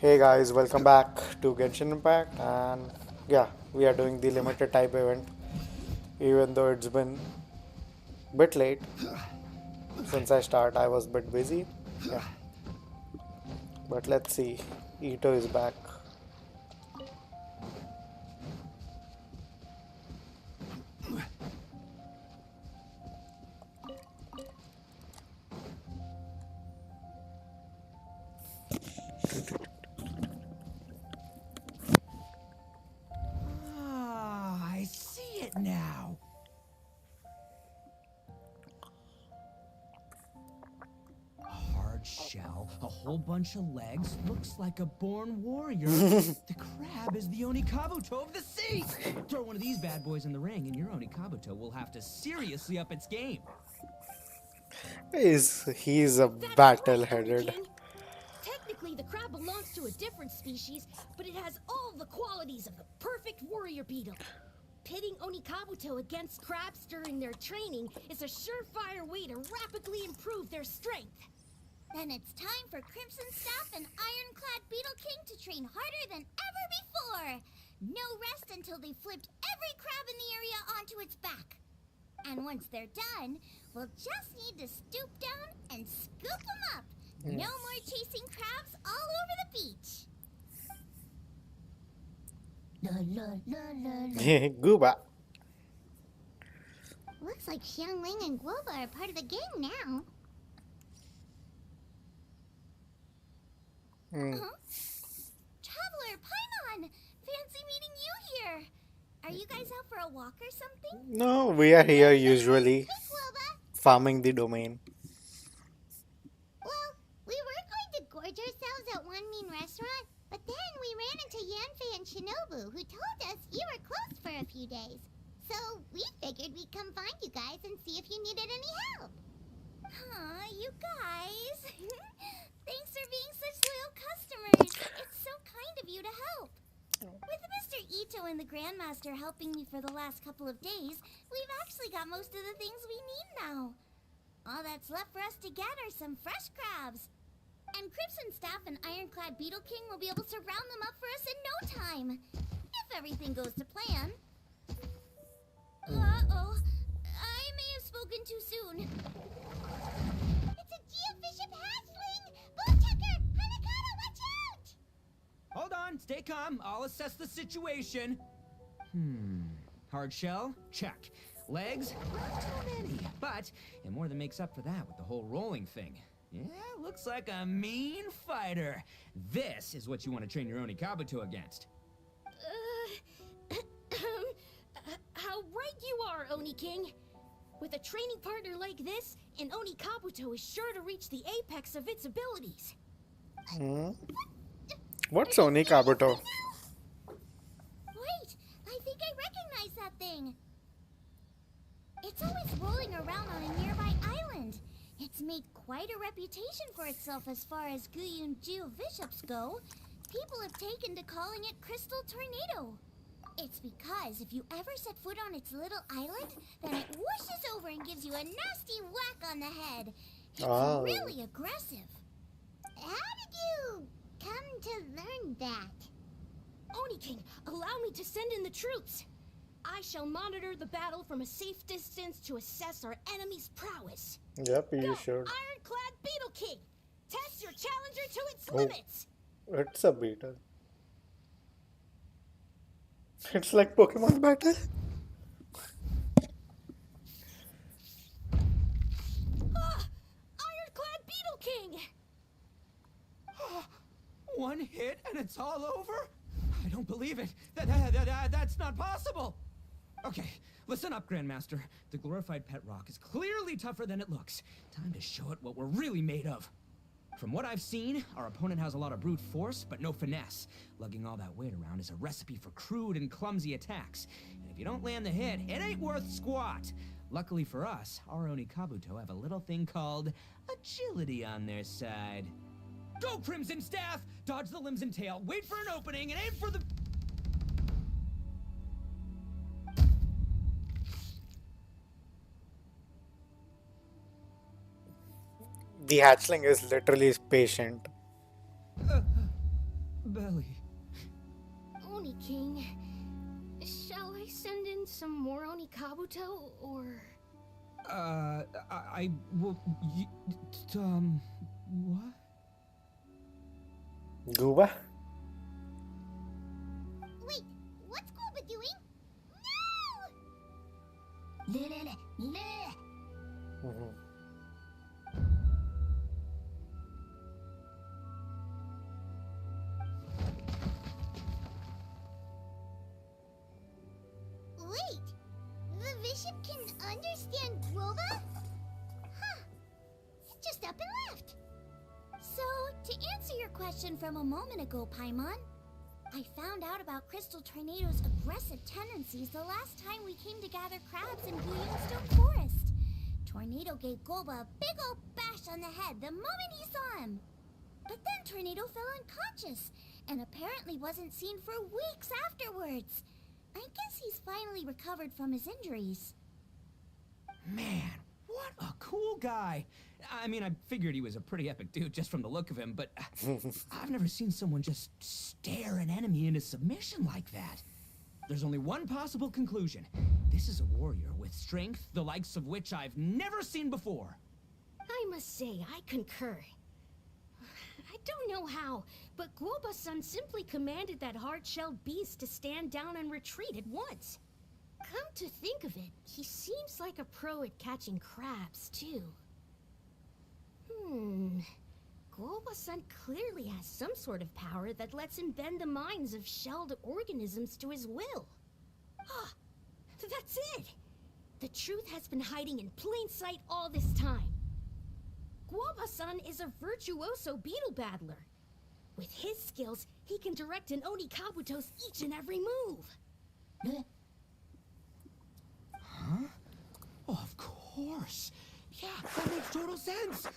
Hey guys, welcome back to Genshin Impact, and yeah, we are doing the limited type event. Even though it's been a bit late since I start, I was a bit busy. Yeah, but let's see. Ito is back. Ah, I see it now. A hard shell, a whole bunch of legs, looks like a born warrior. The crab is the Onikabuto of the sea. Throw one of these bad boys in the ring, and your Onikabuto will have to seriously up its game. He's a That's right, Oni battle-headed. King. Technically, the crab belongs to a different species, but it has all the qualities of the perfect warrior beetle. Pitting Onikabuto against crabs during their training is a surefire way to rapidly improve their strength. Then it's time for Crimson Staff and Ironclad Beetle King to train harder than ever before. No rest until they've flipped every crab in the area onto its back. And once they're done, we'll just need to stoop down and scoop them up. No more chasing crabs all over the beach. La la la la la. Gooba. Looks like Xiangling and Guoba are part of the gang now. Traveler, Paimon! Fancy meeting you here. Are you guys out for a walk or something? No, we are here usually Hey, Guoba! farming the domain. Well, we were going to gorge ourselves at one mean restaurant, but then we ran into Yanfei and Shinobu, who told us you were closed for a few days. So we figured we'd come find you guys and see if you needed any help. Aw, you guys. Thanks for being such loyal customers. It's so kind of you to help. With Mr. Ito and the Grandmaster helping me for the last couple of days, we've actually got most of the things we need now. All that's left for us to get are some fresh crabs. And Crimson Staff and Ironclad Beetle King will be able to round them up for us in no time. If everything goes to plan. Uh-oh. I may have spoken too soon. It's a geofiship hatchling! Bullchucker! Hanakata, watch out! Hold on, stay calm. I'll assess the situation. Hard shell? Check. Legs? Not too many, but it more than makes up for that with the whole rolling thing. Yeah, looks like a mean fighter. This is what you want to train your Onikabuto against. How right you are, Oni King. With a training partner like this, an Onikabuto is sure to reach the apex of its abilities. What's Oni Kabuto? Wait, I think I recognize that thing. It's always rolling around on a nearby island. It's made quite a reputation for itself as far as Guyun geofiships go. People have taken to calling it Crystal Tornado. It's because if you ever set foot on its little island, then it whooshes over and gives you a nasty whack on the head. It's Oh. really aggressive. How did you come to learn that? Oni King, allow me to send in the troops. I shall monitor the battle from a safe distance to assess our enemy's prowess. Yep, you Go, should. Ironclad Beetle King! Test your challenger to its Oh. limits! It's a beetle. It's like Pokemon battle. Ironclad Beetle King! One hit and it's all over? I don't believe it. That's not possible. Okay, listen up, Grandmaster. The glorified pet rock is clearly tougher than it looks. Time to show it what we're really made of. From what I've seen, our opponent has a lot of brute force, but no finesse. Lugging all that weight around is a recipe for crude and clumsy attacks. And if you don't land the hit, it ain't worth squat. Luckily for us, our Onikabuto have a little thing called agility on their side. Go, Crimson Staff! Dodge the limbs and tail, wait for an opening, and aim for the... The hatchling is literally patient. belly. Oni King, shall I send in some more Onikabuto, or... I will... what? Gooba? Wait, what's Gooba doing? No! Mhm. Wait, the bishop can understand Groba? Huh. Just up and left. So, to answer your question from a moment ago, Paimon, I found out about Crystal Tornado's aggressive tendencies the last time we came to gather crabs in Stone Forest. Tornado gave Golba a big old bash on the head the moment he saw him. But then Tornado fell unconscious, and apparently wasn't seen for weeks afterwards. I guess he's finally recovered from his injuries. Man, what a cool guy. I mean, I figured he was a pretty epic dude just from the look of him, but I've never seen someone just stare an enemy into submission like that. There's only one possible conclusion. This is a warrior with strength the likes of which I've never seen before. I must say, I concur. I don't know how, but Guoba-san simply commanded that hard-shelled beast to stand down and retreat at once. Come to think of it, he seems like a pro at catching crabs, too. Guoba-san clearly has some sort of power that lets him bend the minds of shelled organisms to his will. Ah, that's it! The truth has been hiding in plain sight all this time. Guoba-san is a virtuoso beetle battler. With his skills, he can direct an Oni Kabuto's each and every move. Huh? Oh, of course. Yeah, that makes total sense.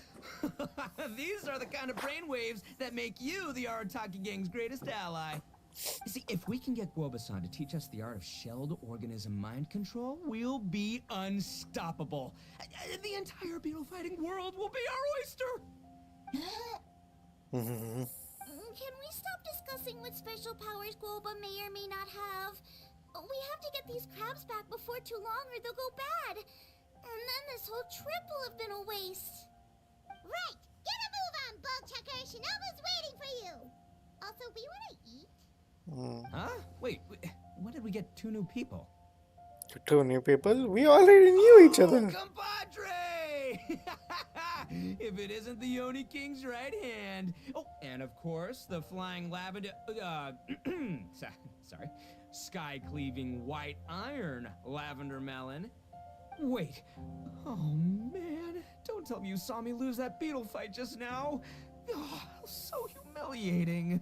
These are the kind of brainwaves that make you the Arataki gang's greatest ally. See, if we can get Guoba-san to teach us the art of shelled organism mind control, we'll be unstoppable. The entire beetle fighting world will be our oyster. Can we stop discussing what special powers Guoba may or may not have? We have to get these crabs back before too long or they'll go bad. And then this whole trip will have been a waste. Right! Get a move on, Ballchucker! Shinobu's waiting for you! Also, we wanna eat? Huh? Wait, when did we get 2 new people? Two new people? We already knew each other. Compadre! If it isn't the Oni King's right hand. Oh, and of course, the flying lavender... sorry. Sky-cleaving white iron lavender melon. Wait. Oh, man. Don't tell me you saw me lose that beetle fight just now. Oh, so humiliating.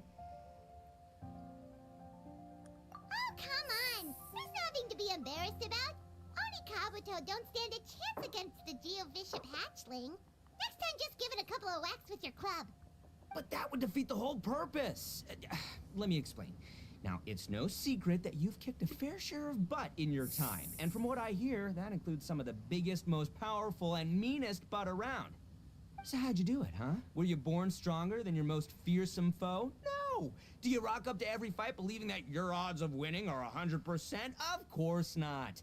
Oh, come on! There's nothing to be embarrassed about. Oni Kabuto don't stand a chance against the Geo-Bishop hatchling. Next time, just give it a couple of whacks with your club. But that would defeat the whole purpose. Let me explain. Now, it's no secret that you've kicked a fair share of butt in your time. And from what I hear, that includes some of the biggest, most powerful, and meanest butt around. So how'd you do it, huh? Were you born stronger than your most fearsome foe? No! Do you rock up to every fight believing that your odds of winning are 100%? Of course not.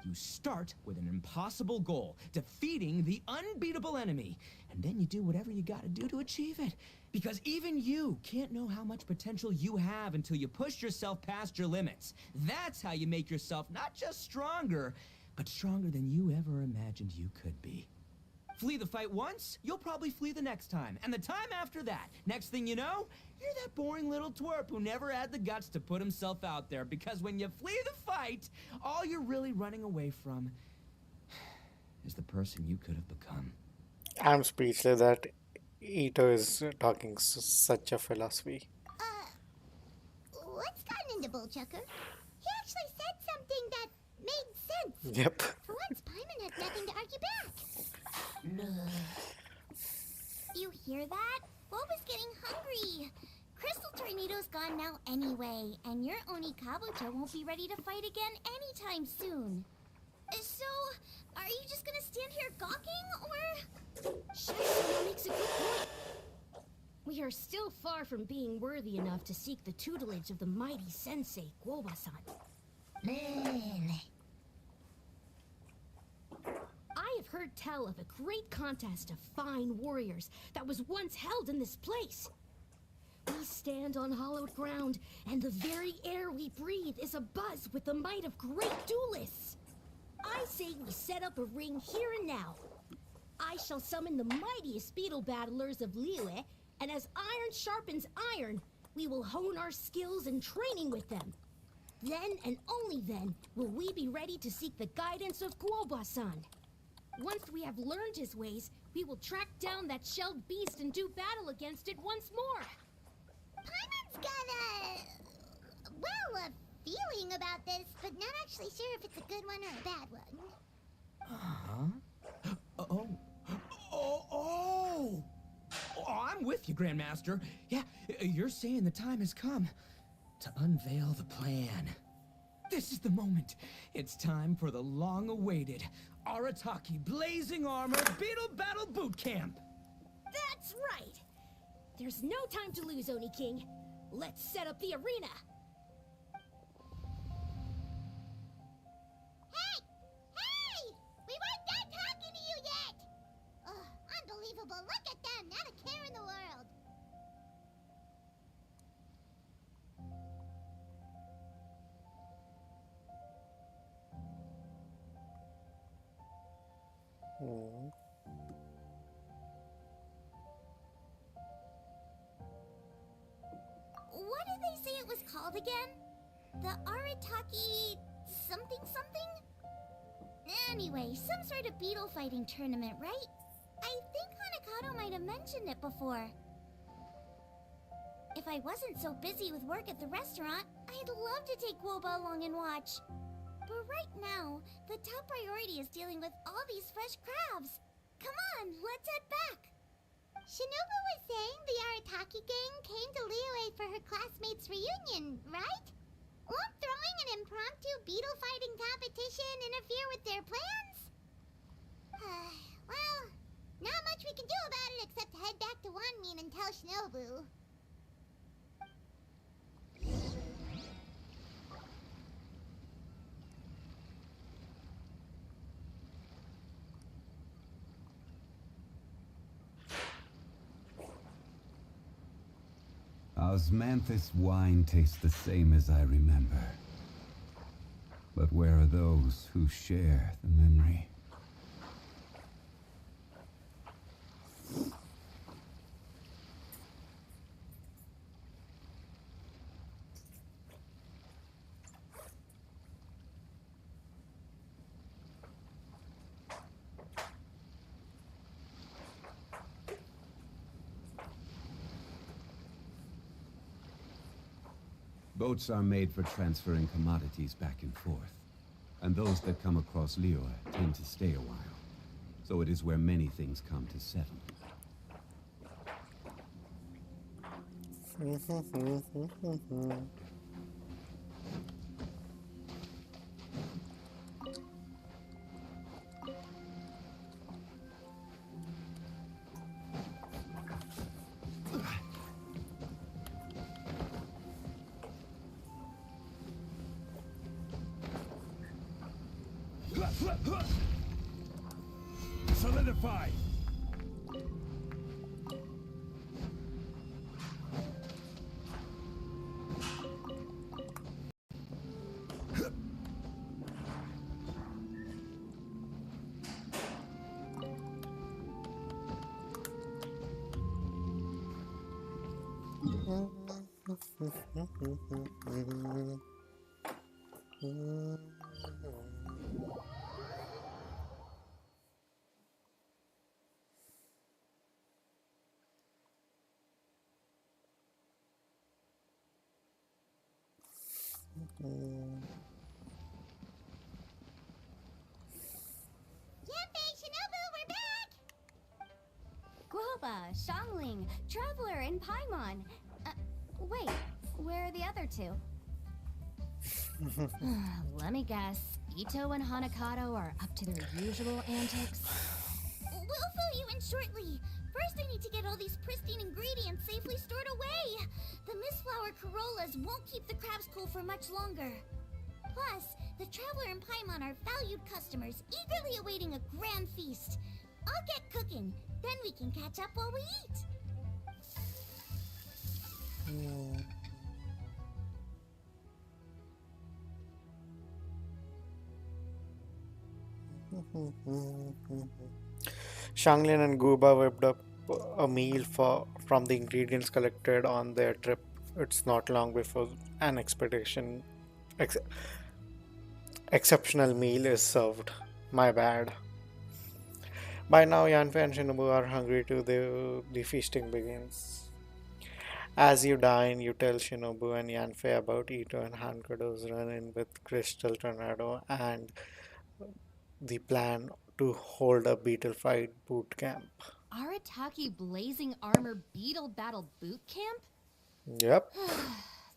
You start with an impossible goal, defeating the unbeatable enemy. And then you do whatever you gotta do to achieve it. Because even you can't know how much potential you have until you push yourself past your limits. That's how you make yourself not just stronger, but stronger than you ever imagined you could be. Flee the fight once, you'll probably flee the next time. And the time after that, next thing you know, you're that boring little twerp who never had the guts to put himself out there. Because when you flee the fight, all you're really running away from is the person you could have become. I'm speechless that Ito is talking such a philosophy. What's gotten into Bullchucker? He actually said something that made sense. Yep. For once, Paimon has nothing to argue back. You hear that? Boba's getting hungry. Crystal Tornado's gone now anyway, and your Oni Kabuto won't be ready to fight again anytime soon. So, are you just gonna stand here gawking, or... Sure, makes a good point. We are still far from being worthy enough to seek the tutelage of the mighty sensei, Guoba-san. I have heard tell of a great contest of fine warriors that was once held in this place. We stand on hallowed ground, and the very air we breathe is abuzz with the might of great duelists. I say we set up a ring here and now. I shall summon the mightiest beetle battlers of Liyue, and as iron sharpens iron, we will hone our skills and training with them. Then and only then will we be ready to seek the guidance of Guoba-san. Once we have learned his ways, we will track down that shelled beast and do battle against it once more. Paimon's got a feeling about this, but not actually sure if it's a good one or a bad one. Oh, I'm with you, Grandmaster. Yeah, you're saying the time has come to unveil the plan. This is the moment. It's time for the long-awaited Arataki Blazing Armor Beetle Battle Boot Camp. That's right. There's no time to lose, Oni King. Let's set up the arena. Hey! We weren't done talking to you yet! Ugh, unbelievable. Look at them. Not a care in the world. Hmm. What did they say it was called again? The Arataki something something? Anyway, some sort of beetle fighting tournament, right? I think Hanakato might have mentioned it before. If I wasn't so busy with work at the restaurant, I'd love to take Woba along and watch. But right now, the top priority is dealing with all these fresh crabs. Come on, let's head back. Shinobu was saying the Arataki gang came to Liyue for her classmates' reunion, right? Won't throwing an impromptu beetle fighting competition interfere with their plans? Well, not much we can do about it except head back to Wanmin and tell Shinobu. Osmanthus wine tastes the same as I remember. But where are those who share the memory? Boats are made for transferring commodities back and forth. And those that come across Liyue tend to stay a while. So it is where many things come to settle. Solidify! Yanfei, Shinobu, we're back! Guoba, Shangling, Traveler, and Paimon. Wait, where are the other two? Let me guess. Ito and Hanakato are up to their usual antics. We'll fill you in shortly. First, I need to get all these pristine ingredients safely stored away. The Mistflower Corollas won't keep the crabs cool for much longer. Plus, the Traveler and Paimon are valued customers, eagerly awaiting a grand feast. I'll get cooking, then we can catch up while we eat. Shanglin and Gooba whipped up a meal from the ingredients collected on their trip. It's not long before an ex- exceptional meal is served. My bad. By now, Yanfei and Shinobu are hungry too. The feasting begins. As you dine, you tell Shinobu and Yanfei about Ito and Hankado's run-in with Crystal Tornado and the plan to hold a beetle fight boot camp. Arataki Blazing Armor Beetle Battle Boot Camp? Yep.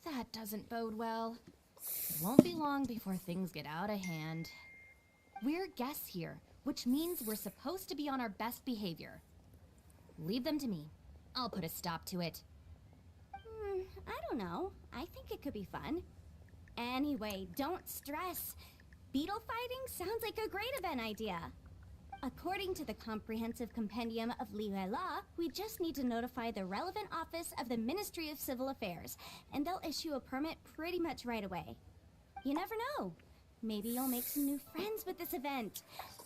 That doesn't bode well. It won't be long before things get out of hand. We're guests here, which means we're supposed to be on our best behavior. Leave them to me. I'll put a stop to it. I don't know. I think it could be fun. Anyway, don't stress. Beetle fighting sounds like a great event idea. According to the Comprehensive Compendium of Liyue Law, we just need to notify the relevant office of the Ministry of Civil Affairs, and they'll issue a permit pretty much right away. You never know. Maybe you'll make some new friends with this event.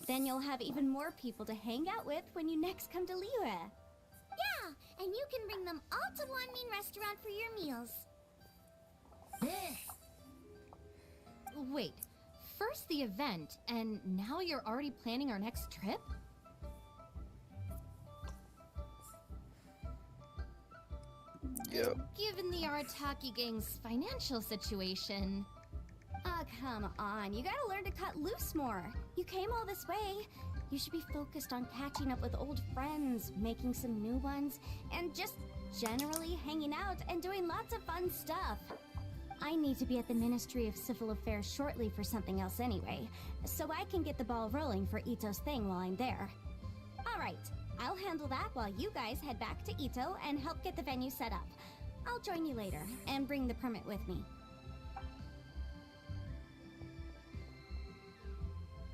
Then you'll have even more people to hang out with when you next come to Liyue. Yeah, and you can bring them all to Wanmin Restaurant for your meals. Wait, first the event, and now you're already planning our next trip? Yep. Given the Arataki gang's financial situation... Ah, come on. You gotta learn to cut loose more. You came all this way. You should be focused on catching up with old friends, making some new ones, and just generally hanging out and doing lots of fun stuff. I need to be at the Ministry of Civil Affairs shortly for something else anyway, so I can get the ball rolling for Ito's thing while I'm there. Alright, I'll handle that while you guys head back to Ito and help get the venue set up. I'll join you later and bring the permit with me.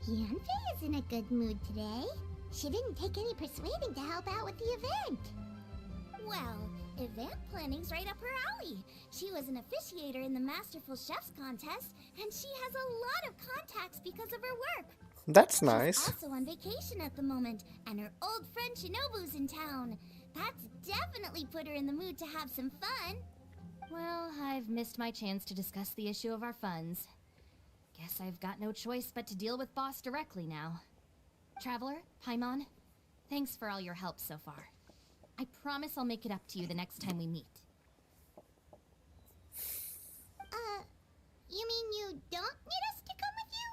Yanfei is in a good mood today. She didn't take any persuading to help out with the event. Well, event planning's right up her alley. She was an officiator in the Masterful Chefs contest, and she has a lot of contacts because of her work. That's She's nice. also on vacation at the moment, and her old friend Shinobu's in town. That's definitely put her in the mood to have some fun. Well, I've missed my chance to discuss the issue of our funds. Guess I've got no choice but to deal with Boss directly now. Traveler, Paimon, thanks for all your help so far. I promise I'll make it up to you the next time we meet. You mean you don't need us to come with you?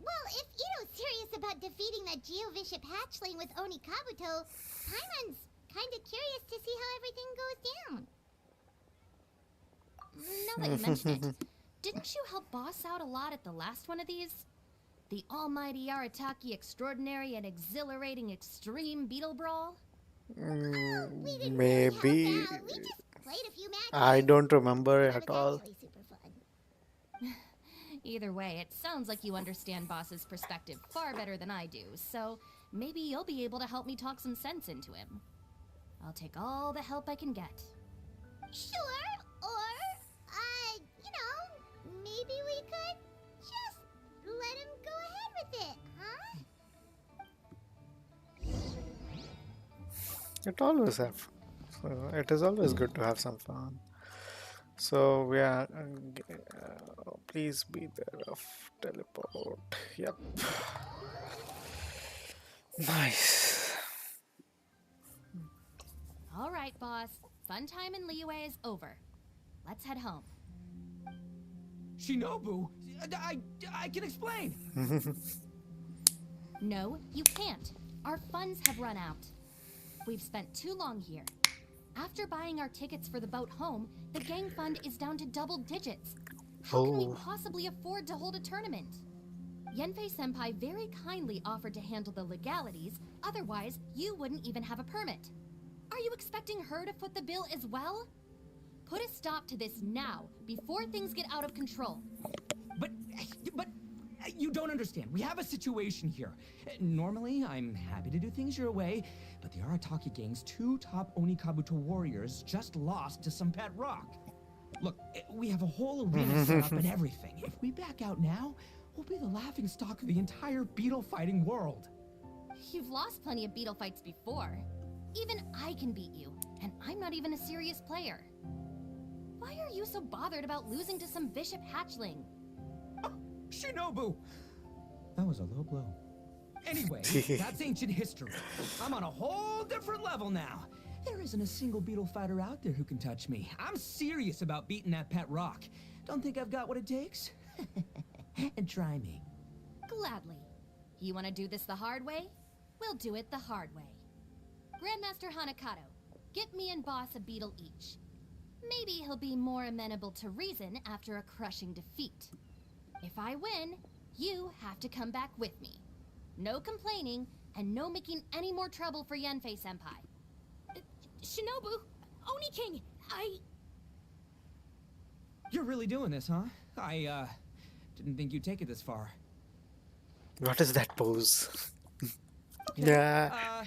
Well, if Ito's serious about defeating that Geovishap hatchling with Oni Kabuto, Paimon's kinda curious to see how everything goes down. Now that you mention it, didn't you help Boss out a lot at the last one of these? The almighty Arataki extraordinary and exhilarating extreme beetle brawl? We didn't Maybe. really help out. We just played a few matches. I don't remember It at was all. actually super fun. Either way, it sounds like you understand Boss's perspective far better than I do, so maybe you'll be able to help me talk some sense into him. I'll take all the help I can get. Sure, or, you know, maybe we could just let him go ahead with it, huh? It is always good to have some fun. So we are. Please be there of teleport. Yep. Nice. All right, Boss. Fun time in Liyue is over. Let's head home. Shinobu, I can explain. No, you can't. Our funds have run out. We've spent too long here. After buying our tickets for the boat home, the gang fund is down to double digits. How can we Oh. possibly afford to hold a tournament? Yenfei-senpai very kindly offered to handle the legalities, otherwise you wouldn't even have a permit. Are you expecting her to foot the bill as well? Put a stop to this now, before things get out of control. But you don't understand. We have a situation here. Normally, I'm happy to do things your way, but the Arataki gang's 2 top Onikabuto warriors just lost to some pet rock. Look, we have a whole arena set up and everything. If we back out now, we'll be the laughingstock of the entire beetle fighting world. You've lost plenty of beetle fights before. Even I can beat you, and I'm not even a serious player. Why are you so bothered about losing to some bishop hatchling? Shinobu! That was a low blow. Anyway, that's ancient history. I'm on a whole different level now. There isn't a single beetle fighter out there who can touch me. I'm serious about beating that pet rock. Don't think I've got what it takes? And try me. Gladly. You want to do this the hard way? We'll do it the hard way. Grandmaster Hanakato, get me and Boss a beetle each. Maybe he'll be more amenable to reason after a crushing defeat. If I win, you have to come back with me. No complaining, and no making any more trouble for Yenfei-senpai. Shinobu, Oni King, You're really doing this, huh? I didn't think you'd take it this far. What is that pose? Okay, Yeah.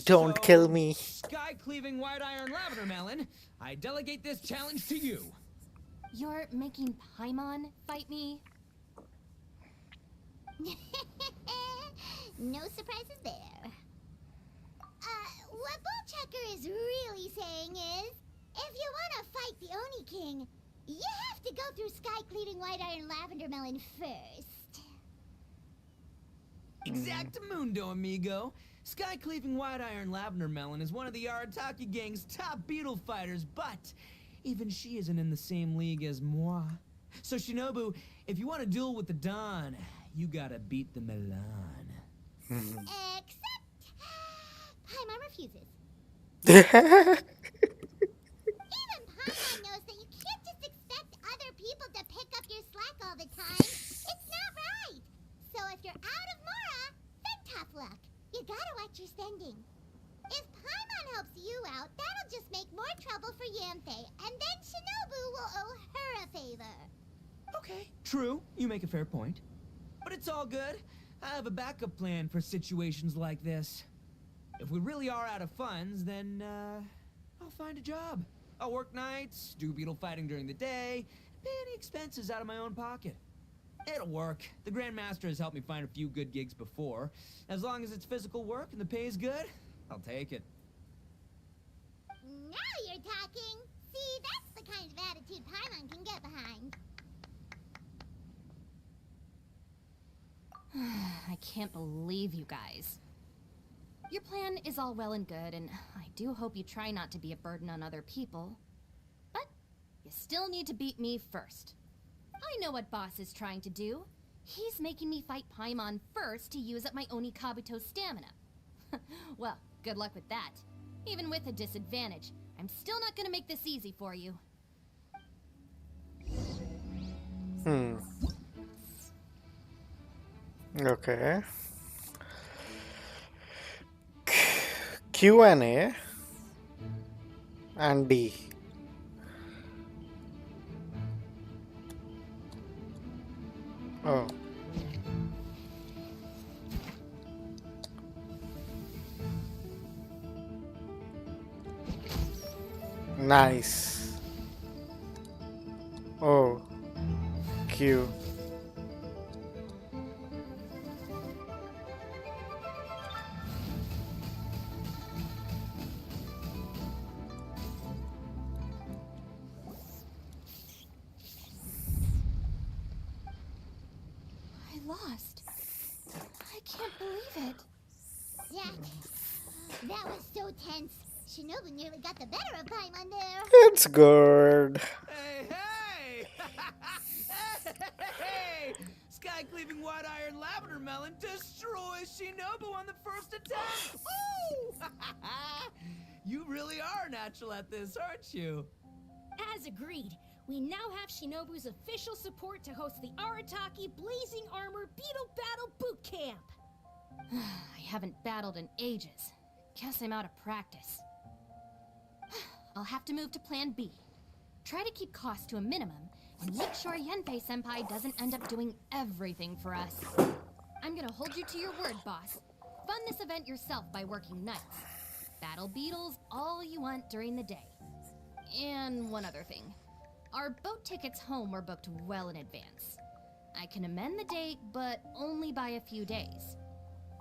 Don't so, kill me. Sky-cleaving white iron lavender melon, I delegate this challenge to you. You're making Paimon fight me? No surprises there. What Bullchucker is really saying is, if you want to fight the Oni King, you have to go through Sky-cleaving white iron lavender melon first. Exactamundo, amigo. Sky-cleaving white iron lavender melon is one of the Arataki gang's top beetle fighters, but even she isn't in the same league as moi. So Shinobu, if you want to duel with the Don, you gotta beat the Milan. Except, Paimon refuses. Yeah. Even Paimon knows that you can't just expect other people to pick up your slack all the time. It's not right. So if you're out of Mora, then tough luck. You gotta watch your spending. If Paimon helps you out, that'll just make more trouble for Yanfei, and then Shinobu will owe her a favor. Okay, true. You make a fair point. But it's all good. I have a backup plan for situations like this. If we really are out of funds, then, I'll find a job. I'll work nights, do beetle fighting during the day, pay any expenses out of my own pocket. It'll work. The Grandmaster has helped me find a few good gigs before. As long as it's physical work and the pay is good, I'll take it. Now you're talking. See, that's the kind of attitude Paimon can get behind. I can't believe you guys. Your plan is all well and good, and I do hope you try not to be a burden on other people. But you still need to beat me first. I know what Boss is trying to do. He's making me fight Paimon first to use up my Oni Kabuto's stamina. Well, good luck with that. Even with a disadvantage, I'm still not gonna make this easy for you. Okay. Q and A and D. Oh. Nice. Oh. Q. I lost. I can't believe it. That was so tense. Shinobu nearly got the better of Paimon there. It's good. Hey, hey! Hey! Sky-cleaving white iron lavender melon destroys Shinobu on the first attempt! Ooh! You really are natural at this, aren't you? as agreed. we now have Shinobu's official support to host the Arataki Blazing Armor Beetle Battle Boot Camp. I haven't battled in ages. Guess I'm out of practice. I'll have to move to Plan B. Try to keep costs to a minimum, and make sure Yenpei-senpai doesn't end up doing everything for us. I'm gonna hold you to your word, boss. Fund this event yourself by working nights. Battle beetles all you want during the day. And one other thing. Our boat tickets home were booked well in advance. I can amend the date, but only by a few days.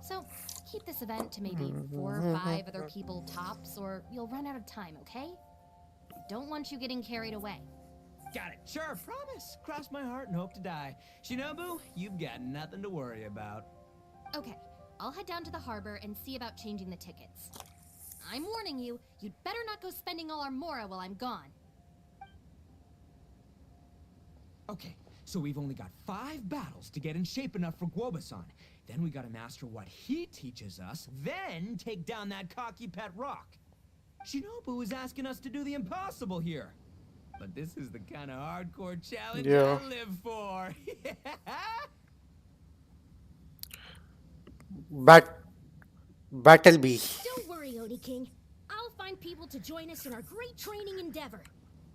So, keep this event to maybe 4 or 5 other people tops, or you'll run out of time, okay? I don't want you getting carried away. Got it. Sure, promise. Cross my heart and hope to die. Shinobu, you've got nothing to worry about. Okay, I'll head down to the harbor and see about changing the tickets. I'm warning you, you'd better not go spending all our mora while I'm gone. Okay, so we've only got 5 battles to get in shape enough for Guoba-san. Then we gotta master what he teaches us, then take down that cocky pet rock. Shinobu is asking us to do the impossible here. But this is the kind of hardcore challenge Yeah. I live for. Battle B. Don't worry, Oni King. I'll find people to join us in our great training endeavor.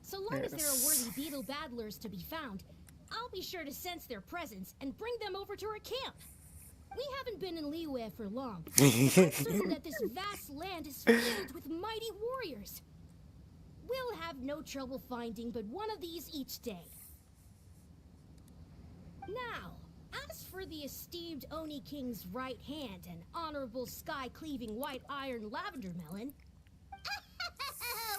So long as there are worthy beetle battlers to be found, I'll be sure to sense their presence and bring them over to our camp. We haven't been in Liyue for long. I'm certain that this vast land is filled with mighty warriors. We'll have no trouble finding but one of these each day. Now, as for the esteemed Oni King's right hand and honorable sky-cleaving white iron lavender melon,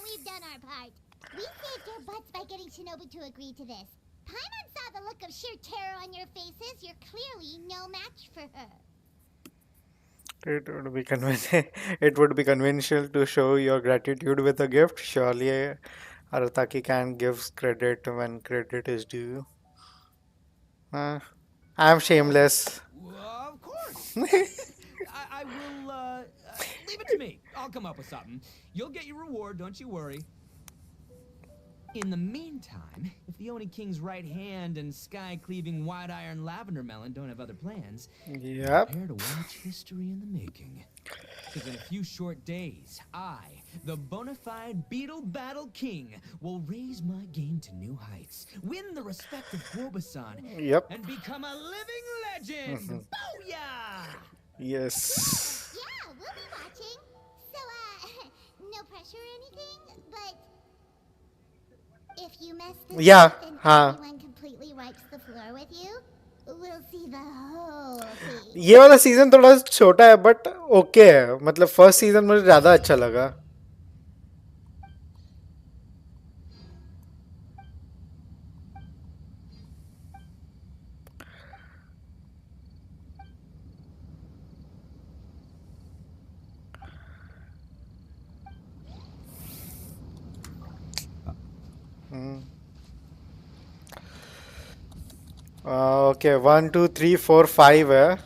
We've done our part. We saved our butts by getting Shinobu to agree to this. Paimon saw the look of sheer terror on your faces. You're clearly no match for her. It would be conventional to show your gratitude with a gift. Surely Arataki can give credit when credit is due. I'm shameless. Of course. I will, leave it to me. I'll come up with something. You'll get your reward, don't you worry. In the meantime, if the Oni King's right hand and sky-cleaving white iron lavender melon don't have other plans, Yep. prepare to watch history in the making. Because in a few short days, I, the bona fide Beetle Battle King, will raise my game to new heights, win the respect of Guoba-san, Yep. and become a living legend! Booyah! Yes. Yeah, we'll be watching. So, no pressure or anything, but if you mess this Yeah, up and हाँ. everyone completely wipes the floor with you, we'll see the whole thing. ये वाला season थोड़ा छोटा है but okay है. मतलब first season मुझे ज्यादा अच्छा लगा. ओके 1 2 3 4 5 है.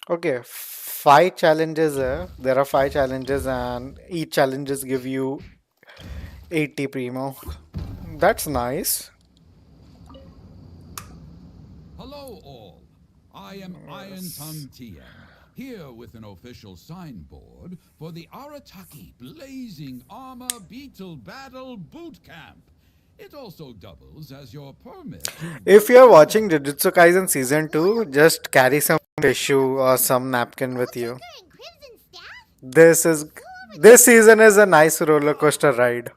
Okay, 5 challenges है. There are 5 challenges and each challenges give you 80 primo. That's nice. Hello, all. I am Iron Tongue Tien, here with an official signboard for the Arataki Blazing Armor Beetle Battle Boot Camp. It also doubles as your permit to... If you're watching Jujutsu Kaisen Season 2, just carry some tissue or some napkin with you. Joker and Crimson Staff? This season is a nice roller coaster ride.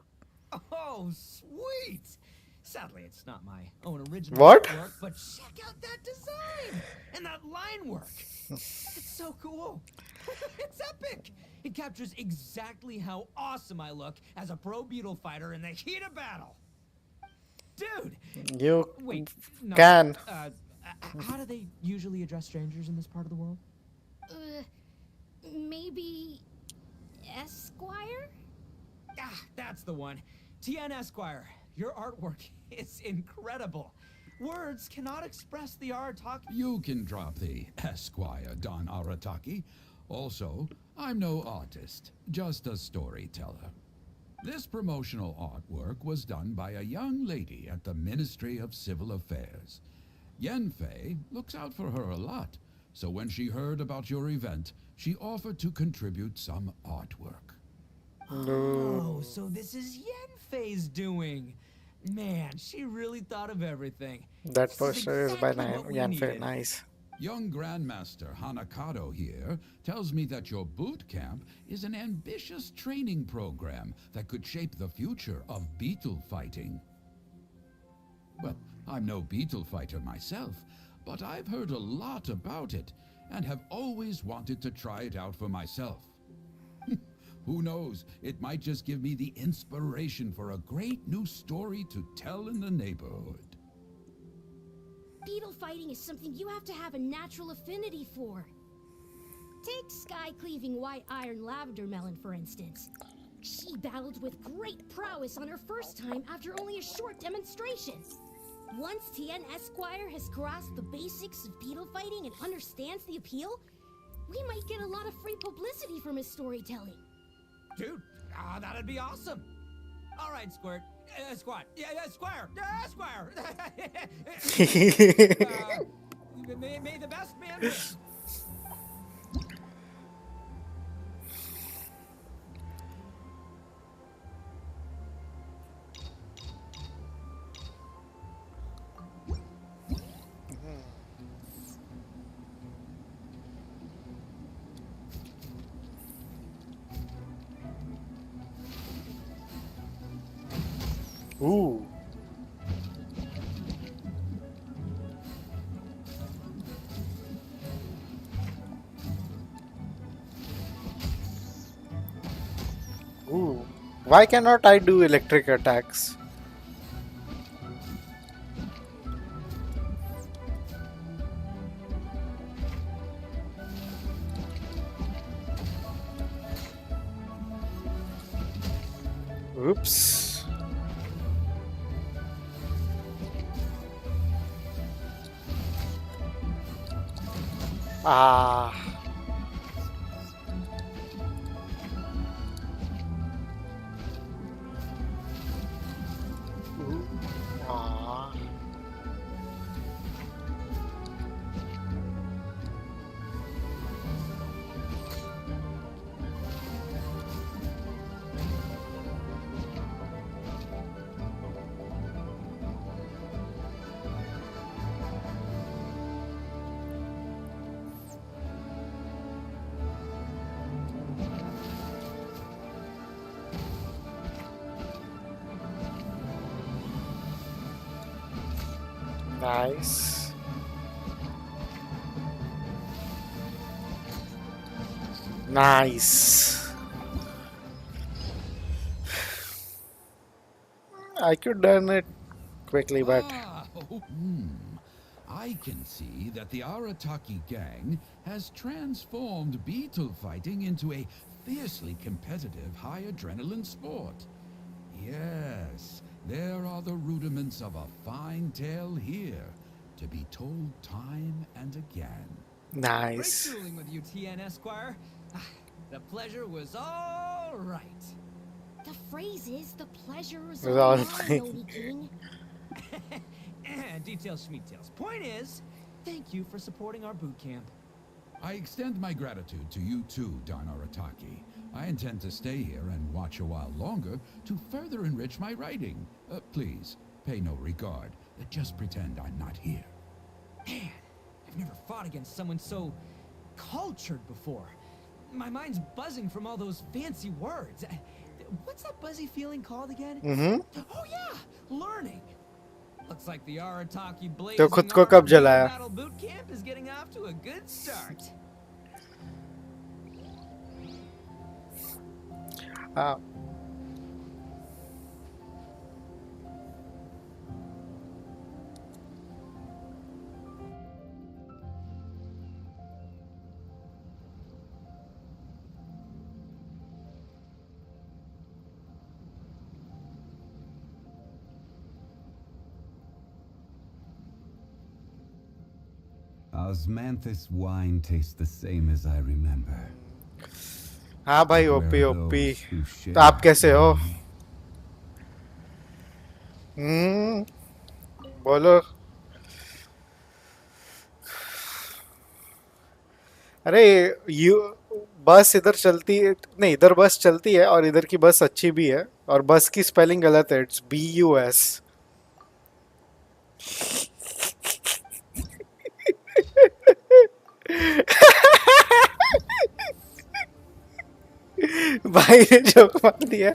Oh, sweet! Sadly, it's not my own original What? artwork, but check out that design! And that line work! It's so cool! It's epic! It captures exactly how awesome I look as a pro beetle fighter in the heat of battle! Dude! You Wait, no. can. How do they usually address strangers in this part of the world? maybe Esquire? Ah, that's the one. Tien Esquire, your artwork is incredible. Words cannot express the Arataki. You can drop the Esquire, Don Arataki. Also, I'm no artist, just a storyteller. This promotional artwork was done by a young lady at the Ministry of Civil Affairs. Yenfei looks out for her a lot, so when she heard about your event, she offered to contribute some artwork. Oh, so this is Yenfei's doing. Man, she really thought of everything. That This poster is by exactly what we Yanfei. needed. Nice. Young Grandmaster Hanakado here tells me that your boot camp is an ambitious training program that could shape the future of beetle fighting. Well, I'm no beetle fighter myself, but I've heard a lot about it and have always wanted to try it out for myself. Who knows, it might just give me the inspiration for a great new story to tell in the neighborhood. Beetle fighting is something you have to have a natural affinity for. Take sky-cleaving white iron lavender melon, for instance. She battled with great prowess on her first time after only a short demonstration. Once Tien Esquire has grasped the basics of beetle fighting and understands the appeal, we might get a lot of free publicity from his storytelling. Dude, that'd be awesome. All right, Squirt. Squat. Yeah, Squire. Squire. May the best man win. Ooh. Ooh. Why cannot I do electric attacks? Oops. Ah. Ooh. Ah. Nice. Nice. I could done it quickly, but I can see that the Arataki gang has transformed beetle fighting into a fiercely competitive high adrenaline sport. Yes, there are the rudiments of a fine tale here, to be told time and again. Great nice. dueling with you, Tien Esquire. The pleasure was all right. The phrase is, the pleasure is Was all all mine, mine. Oni King. Details, schmeetails. Point is, thank you for supporting our boot camp. I extend my gratitude to you too, Don Arataki. I intend to stay here and watch a while longer to further enrich my writing. Please, pay no regard. Just pretend I'm not here. Man, I've never fought against someone so cultured before. My mind's buzzing from all those fancy words. What's that buzzy feeling called again? Mm-hmm. Oh yeah, learning. Looks like the Arataki तो Blazing खुद को कब Armor जलाया? Battle Boot Camp is getting off to a good start. Ah. Osmanthus wine tastes the same as I remember. हाँ भाई, Where OP are OP. those who तो share आप कैसे हो? mine? हम्म, बोलो. अरे, यू बस इधर चलती है नहीं, इधर बस चलती है और इधर की बस अच्छी भी है, और बस की स्पेलिंग गलत है, इट्स BUS. भाई ने जोक मार दिया.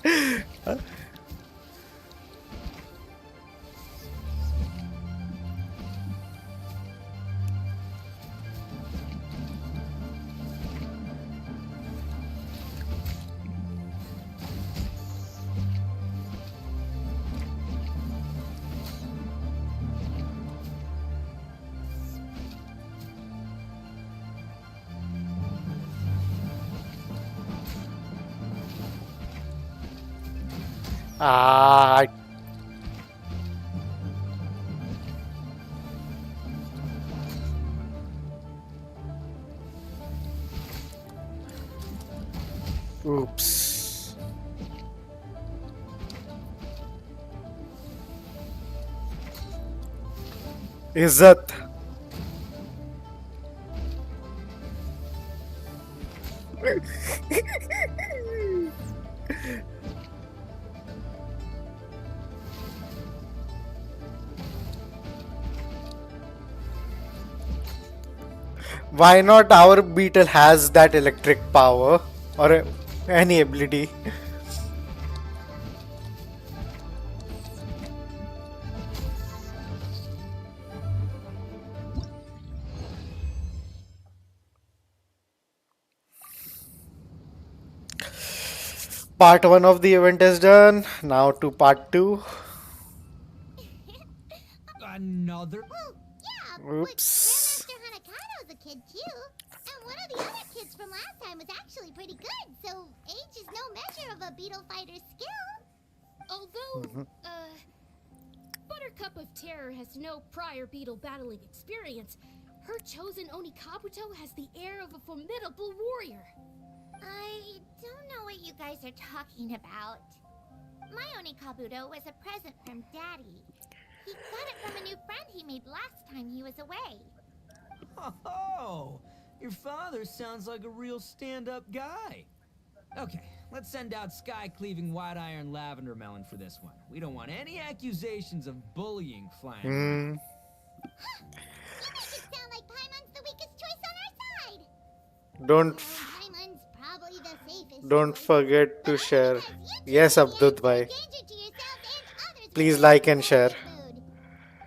Ah, oops. इज्जत. Why not our beetle has that electric power or any ability? Part 1 of the event is done. Now to part 2. Another? Well, yeah, but Oops. Grandmaster Hanakado's a kid too. And one of the other kids from last time was actually pretty good, so age is no measure of a beetle fighter's skill. Although, Buttercup of Terror has no prior beetle battling experience, her chosen Onikabuto has the air of a formidable warrior. I don't know what you guys are talking about. My Onikabuto was a present from Daddy. He got it from a new friend he made last time he was away. Oh, your father sounds like a real stand-up guy. Okay, let's send out sky-cleaving white-iron lavender melon for this one. We don't want any accusations of bullying flying around. Hmm. You make it sound like Paimon's the weakest choice on our side. Don't Paimon's probably the safest don't choice. forget to But share. only because you two Yes, are the Abdut answer bhai. danger to yourself and others Please when like you're and share. mood.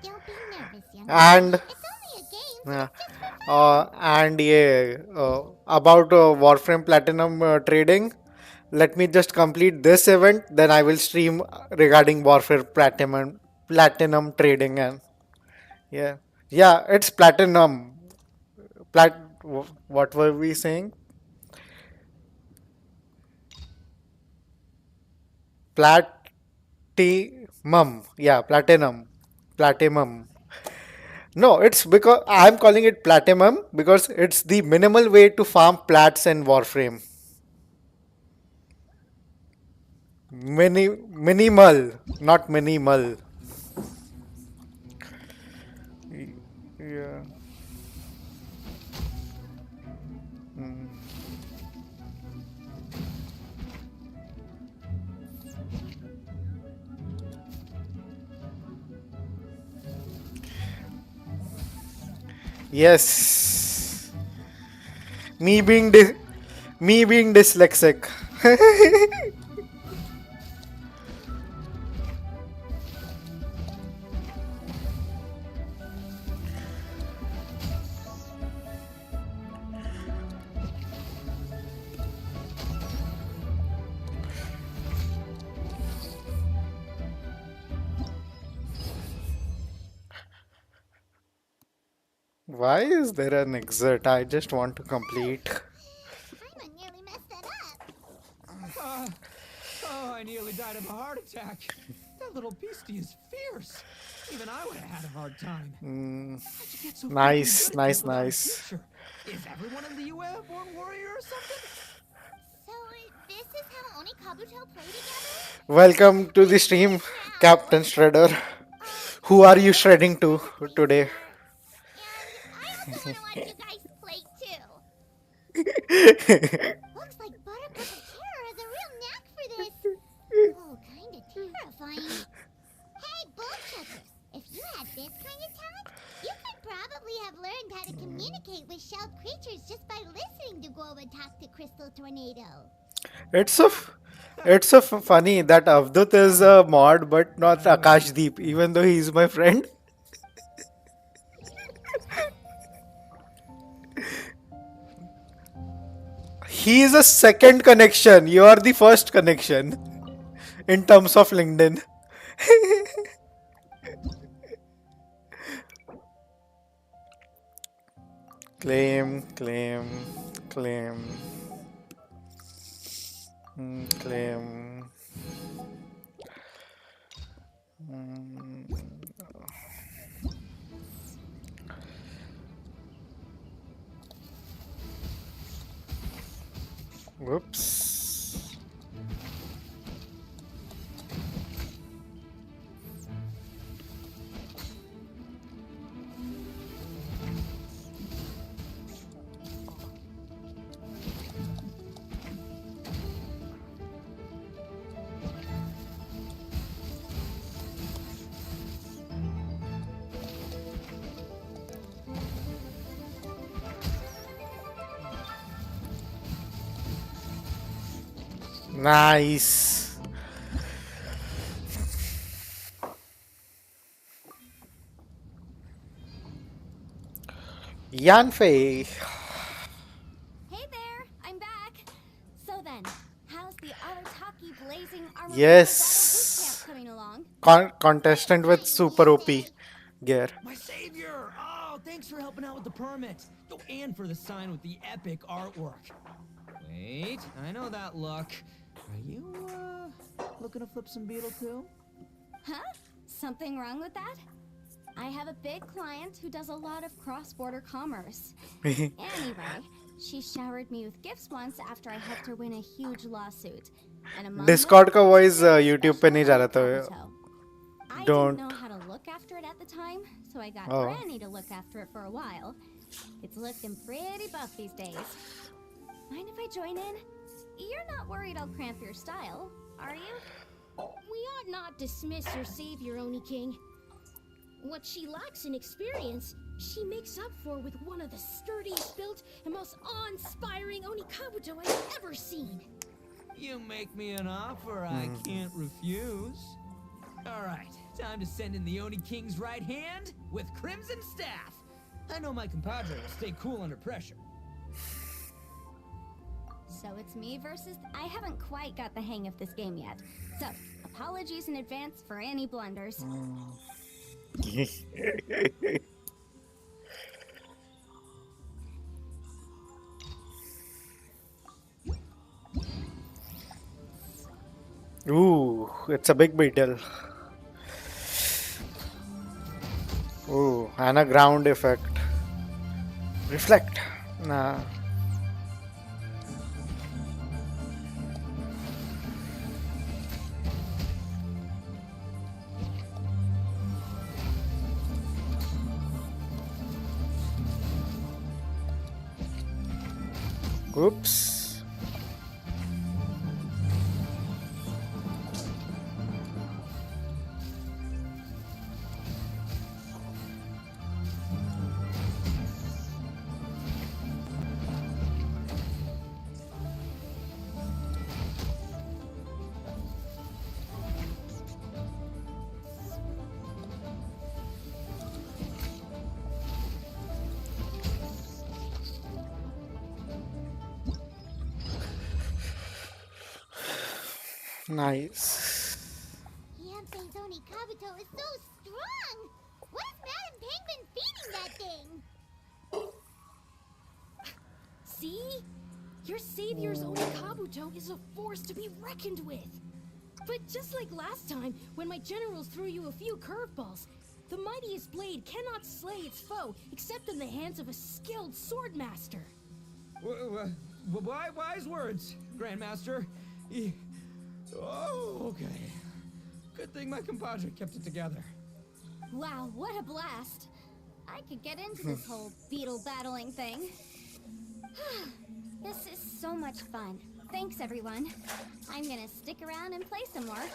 Don't be nervous, young And lady. It's only a game, so yeah. it's just for fun. And yeah, about Warframe Platinum trading. Let me just complete this event, then I will stream regarding Warfare Platinum trading. And yeah, yeah, it's Platinum. What were we saying? Platinum. Yeah, Platinum. No, it's because I'm calling it Platinum because it's the minimal way to farm plats in Warframe. Minimal, not minimal. Yeah. Yes. Me being dis- Me being dyslexic. Why is there an exit? I just want to complete. Paimon nearly messed that up. Oh, I nearly died of a heart attack. That little beastie is fierce. Even I would have had a hard time. How'd you get so freaking Nice, good at nice, this without a nice. teacher? Is everyone in Liyue a born warrior or something? So, this is how Oni Kabuto play together? Welcome to the stream, Captain Shredder. Who are you shredding to today? And I also want to watch you guys play too. Looks like Buttercup of Terror has a real knack for this. Oh, kind of terrifying. Hey, Bullchuckers, if you had this kind of talent, you could probably have learned how to communicate with shelled creatures just by listening to Guoba talk to Crystal Tornado. It's so funny that Avdut is a mod but not Akashdeep, even though he's my friend. He is a second connection. You are the first connection in terms of LinkedIn. Claim, claim, claim. Claim. Whoops. Nice. Yanfei. Hey there, I'm back. So then, how's the Arataki Blazing Armor Yes. Battle Bootcamp coming along? Contestant with super OP gear. My savior! Oh, thanks for helping out with the permit. Oh, and for the sign with the epic artwork. Wait, I know that look. Are you, looking to flip some beetle too? Huh? Something wrong with that? I have a big client who does a lot of cross-border commerce. Anyway, she showered me with gifts once after I helped her win a huge lawsuit. And among Discord them, का voice very YouTube special पे नहीं जा रहा था. Kabuto. I Don't. didn't know how to look after it at the time, so I got Oh. Granny to look after it for a while. It's looking pretty buff these days. Mind if I join in? You're not worried I'll cramp your style, are you? We ought not dismiss your savior, Oni King. What she lacks in experience, she makes up for with one of the sturdiest built and most awe-inspiring Oni Kabuto I've ever seen. You make me an offer I can't refuse. All right, time to send in the Oni King's right hand with Crimson Staff. I know my compadre will stay cool under pressure. So it's me versus... I haven't quite got the hang of this game yet. So, apologies in advance for any blunders. Ooh, it's a big beetle. Ooh, and a ground effect. Reflect. Nah. Oops. Nice. Yanfei's Oni Kabuto is so strong! What is Madam Penguin feeding that thing? See? Your savior's Oni Kabuto is a force to be reckoned with. But just like last time, when my generals threw you a few curveballs, The mightiest blade cannot slay its foe except in the hands of a skilled sword master. Wise words, Grandmaster. Oh, okay. Good thing my compadre kept it together. Wow, what a blast. I could get into this whole beetle battling thing. This is so much fun. Thanks, everyone. I'm gonna stick around and play some more.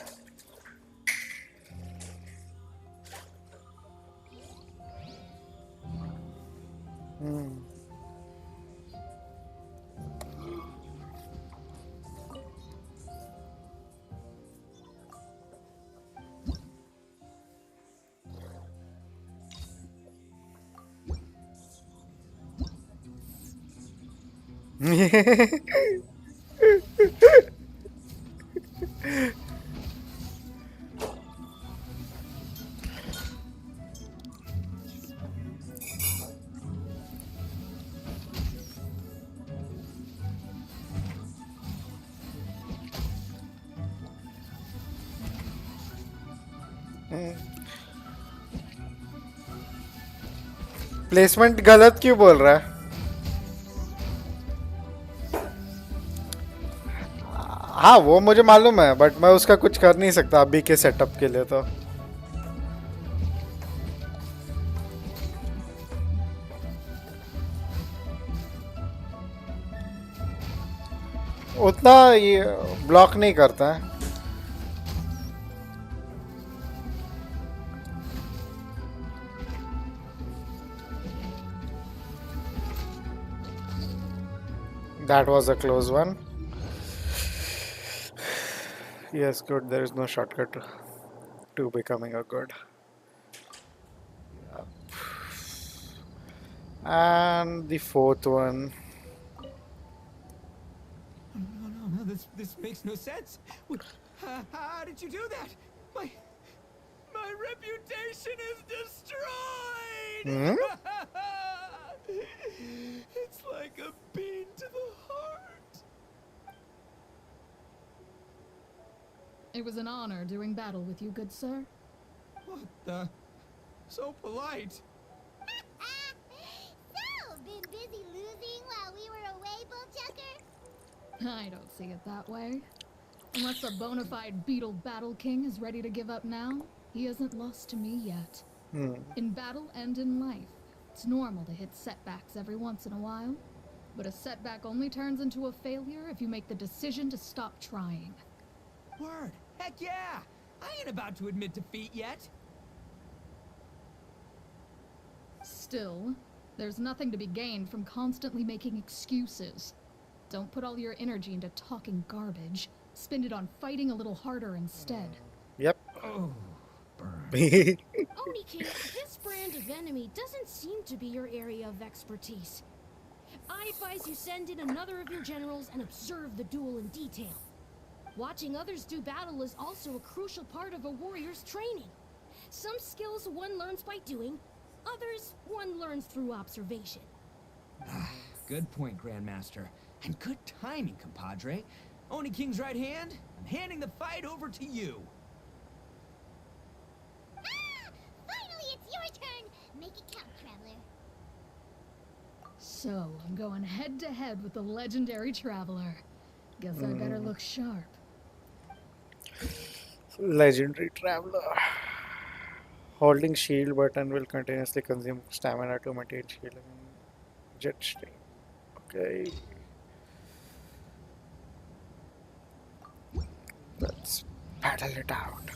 Placement गलत क्यों बोल रहा है? हाँ वो मुझे मालूम है, बट मैं उसका कुछ कर नहीं सकता अभी के सेटअप के लिए। तो उतना ये ब्लॉक नहीं करता है। That was a close one. Yes, good. There is no shortcut to becoming a good. Yep. And the fourth one. No, this makes no sense. How did you do that? My reputation is destroyed. It's like a bean to the heart. It was an honor doing battle with you, good sir. What the? So polite. So, been busy losing while we were away, Bullchucker? I don't see it that way. Unless a bona fide beetle battle king is ready to give up now, he hasn't lost to me yet. In battle and in life, it's normal to hit setbacks every once in a while. But a setback only turns into a failure if you make the decision to stop trying. Word. Heck yeah! I ain't about to admit defeat yet. Still, there's nothing to be gained from constantly making excuses. Don't put all your energy into talking garbage. Spend it on fighting a little harder instead. Yep. Oh, burn. Oni King, this brand of enemy doesn't seem to be your area of expertise. I advise you send in another of your generals and observe the duel in detail. Watching others do battle is also a crucial part of a warrior's training. Some skills one learns by doing, others one learns through observation. Good point, Grandmaster. And good timing, compadre. Oni King's right hand, I'm handing the fight over to you. Finally, it's your turn! Make it count, Traveler. So, I'm going head to head with the legendary Traveler. Guess I better look sharp. Legendary Traveler. Holding shield button will continuously consume stamina to maintain shield and jet stream. Okay. Let's battle it out.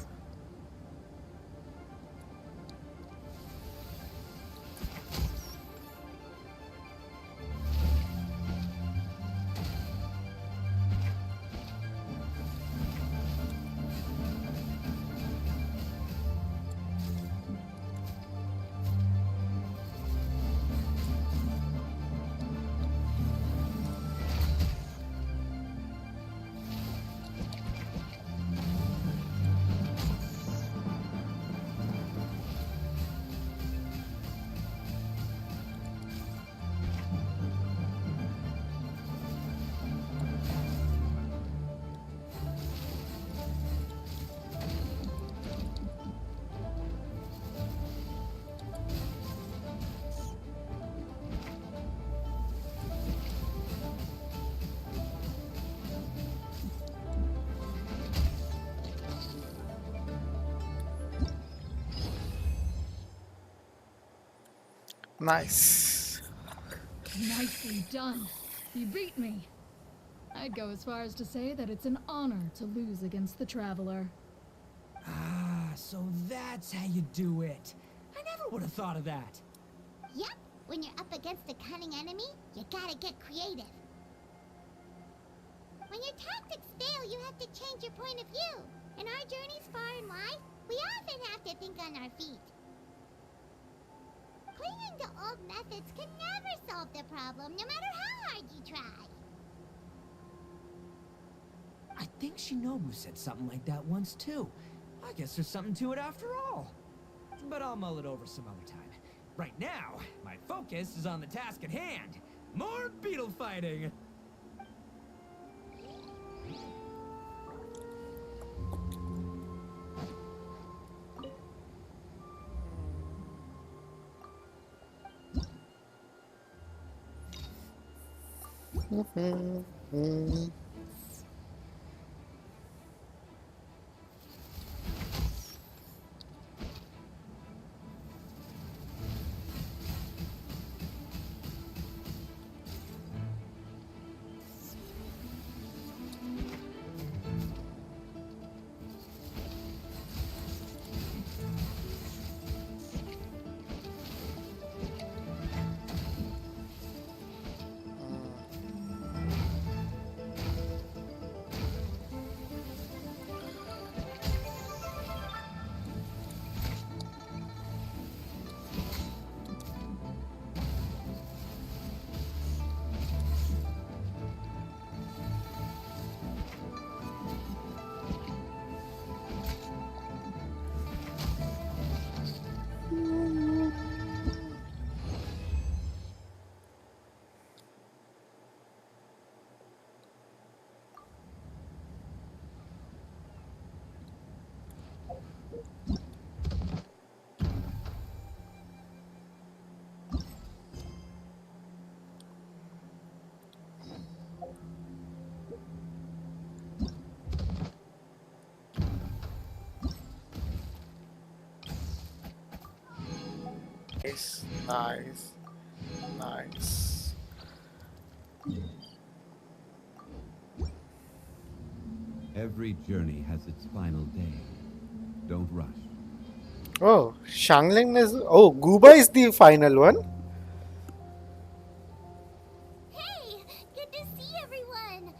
Nice. Nicely done. You beat me. I'd go as far as to say that it's an honor to lose against the Traveler. Ah, so that's how you do it. I never would have thought of that. Yep, when you're up against a cunning enemy, you gotta get creative. When your tactics fail, you have to change your point of view. In our journeys far and wide, we often have to think on our feet. Clinging to old methods can never solve the problem, no matter how hard you try. I think Shinobu said something like that once too. I guess there's something to it after all. But I'll mull it over some other time. Right now, my focus is on the task at hand. More beetle fighting! Nice. Nice. Nice. Every journey has its final day. Don't rush. Oh, Shangling is. Oh, Gooba is the final one. Hey, good to see everyone.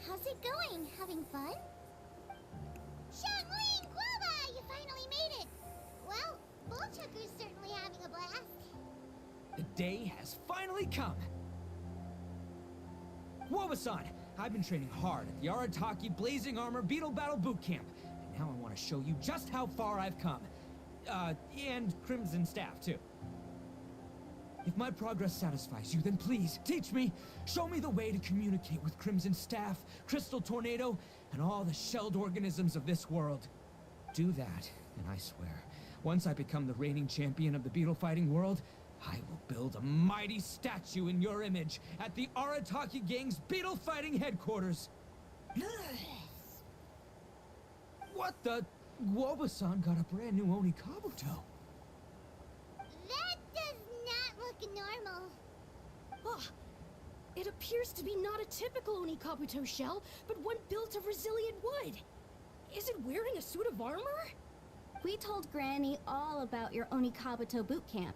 How's it going? Having fun? Xiangling Guava, you finally made it. Well, Bullchucker's certainly having a blast. The day has finally come. Woba-san, I've been training hard at the Arataki Blazing Armor Beetle Battle Boot Camp. And now I want to show you just how far I've come. And Crimson Staff, too. If my progress satisfies you, then please, teach me. Show me the way to communicate with Crimson Staff, Crystal Tornado, and all the shelled organisms of this world. Do that, and I swear, once I become the reigning champion of the beetle fighting world, I will build a mighty statue in your image at the Arataki Gang's beetle fighting headquarters. What the? Woba-san got a brand new Oni Kabuto. That does not look normal. Oh, it appears to be not a typical Oni Kabuto shell, but one built of resilient wood. Is it wearing a suit of armor? We told Granny all about your Onikabuto boot camp.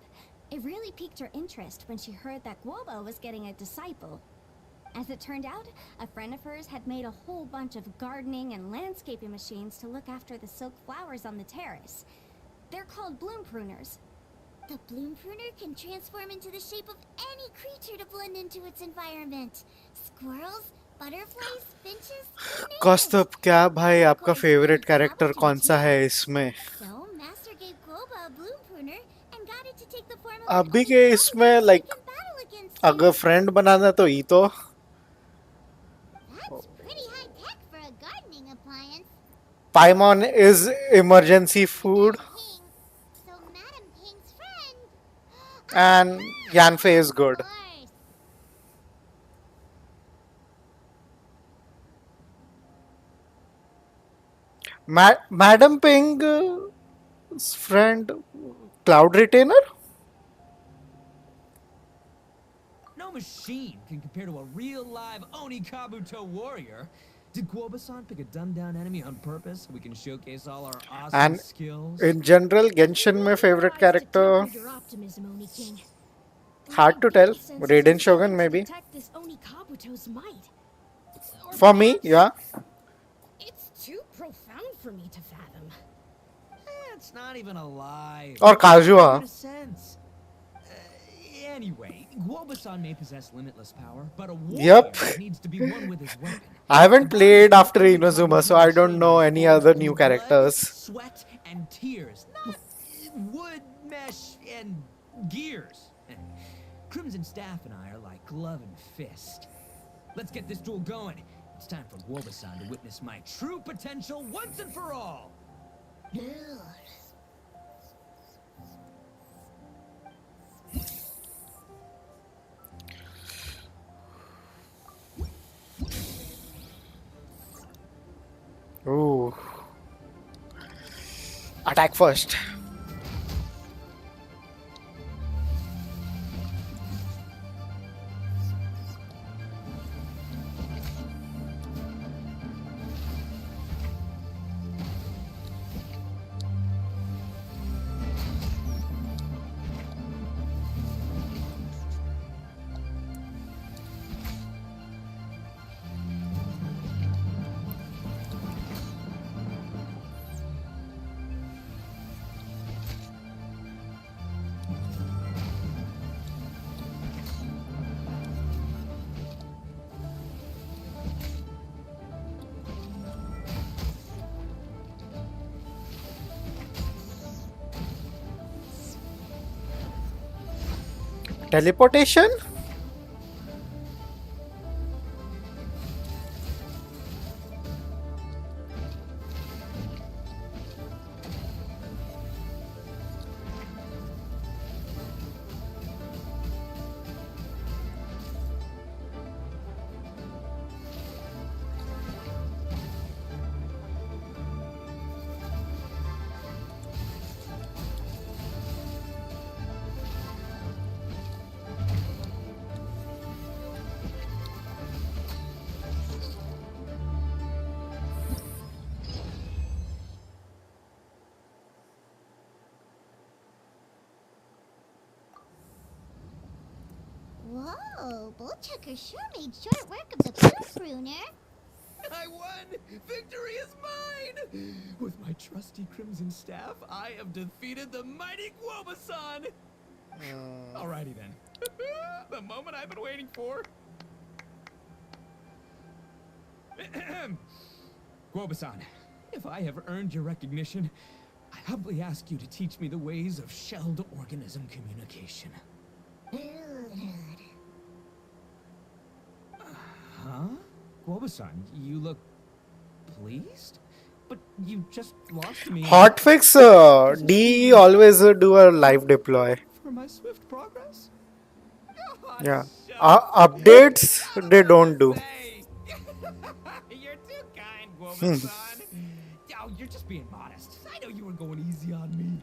It really piqued her interest when she heard that Guobo was getting a disciple. As it turned out, a friend of hers had made a whole bunch of gardening and landscaping machines to look after the silk flowers on the terrace. They're called bloom pruners. The bloom pruner can transform into the shape of any creature to blend into its environment. Squirrels, butterflies, finches, you name it. कौस्तुभ क्या भाई Of आपका course, favourite Oni character Kabuto कौन सा too. है इसमें? So, Master gave Guoba a bloom pruner and got it to take the form of अभी an के Oni इसमें Kabuto so like it can battle against अगर you. Friend बनाना तो ई तो That's pretty high tech for a gardening appliance. Paimon is emergency food Madam Ping. So Madam Ping's friend. And Yanfei is good. Of course. Madam Ping's friend Cloud Retainer? machine can compare to a real live Oni Kabuto warrior? Did Guoba-san pick a dumbed-down enemy on purpose so we can showcase all our awesome And skills? in general, Genshin, my Well, favorite wise to character. temper your optimism, Oni King. Hard to tell. Senses Raiden are Shogun, starting to maybe. detect this Oni Kabuto's might. Or For me, perhaps yeah. it's too profound for me to fathom. It's not even a lie. Or Kazuha. In a sense. Anyway, Guoba-san may possess limitless power, but a warrior Yep. needs to be one with his weapon. I haven't The played body after of Inazuma, so Kabuto I don't training know is any forged other through new blood, characters. sweat, and tears, not wood, mesh, and gears. Crimson Staff and I are like glove and fist. Let's get this duel going. It's time for Guoba-san to witness my true potential once and for all. Ooh. Attack first. Teleportation? Whoa, Bullchucker sure made short work of the Bloom Pruner. I won! Victory is mine! With my trusty Crimson Staff, I have defeated the mighty Guoba-san! Alrighty then. The moment I've been waiting for. Guoba-san, if I have earned your recognition, I humbly ask you to teach me the ways of shelled organism communication. Huh? Guoba-san, you look pleased? But you just lost me. Hotfix D always do a live deploy. For my swift progress? Oh, Yeah. shucks. Updates they don't do. Say. You're too kind, Guoba-san. Oh, you're just being modest. I know you were going easy on me.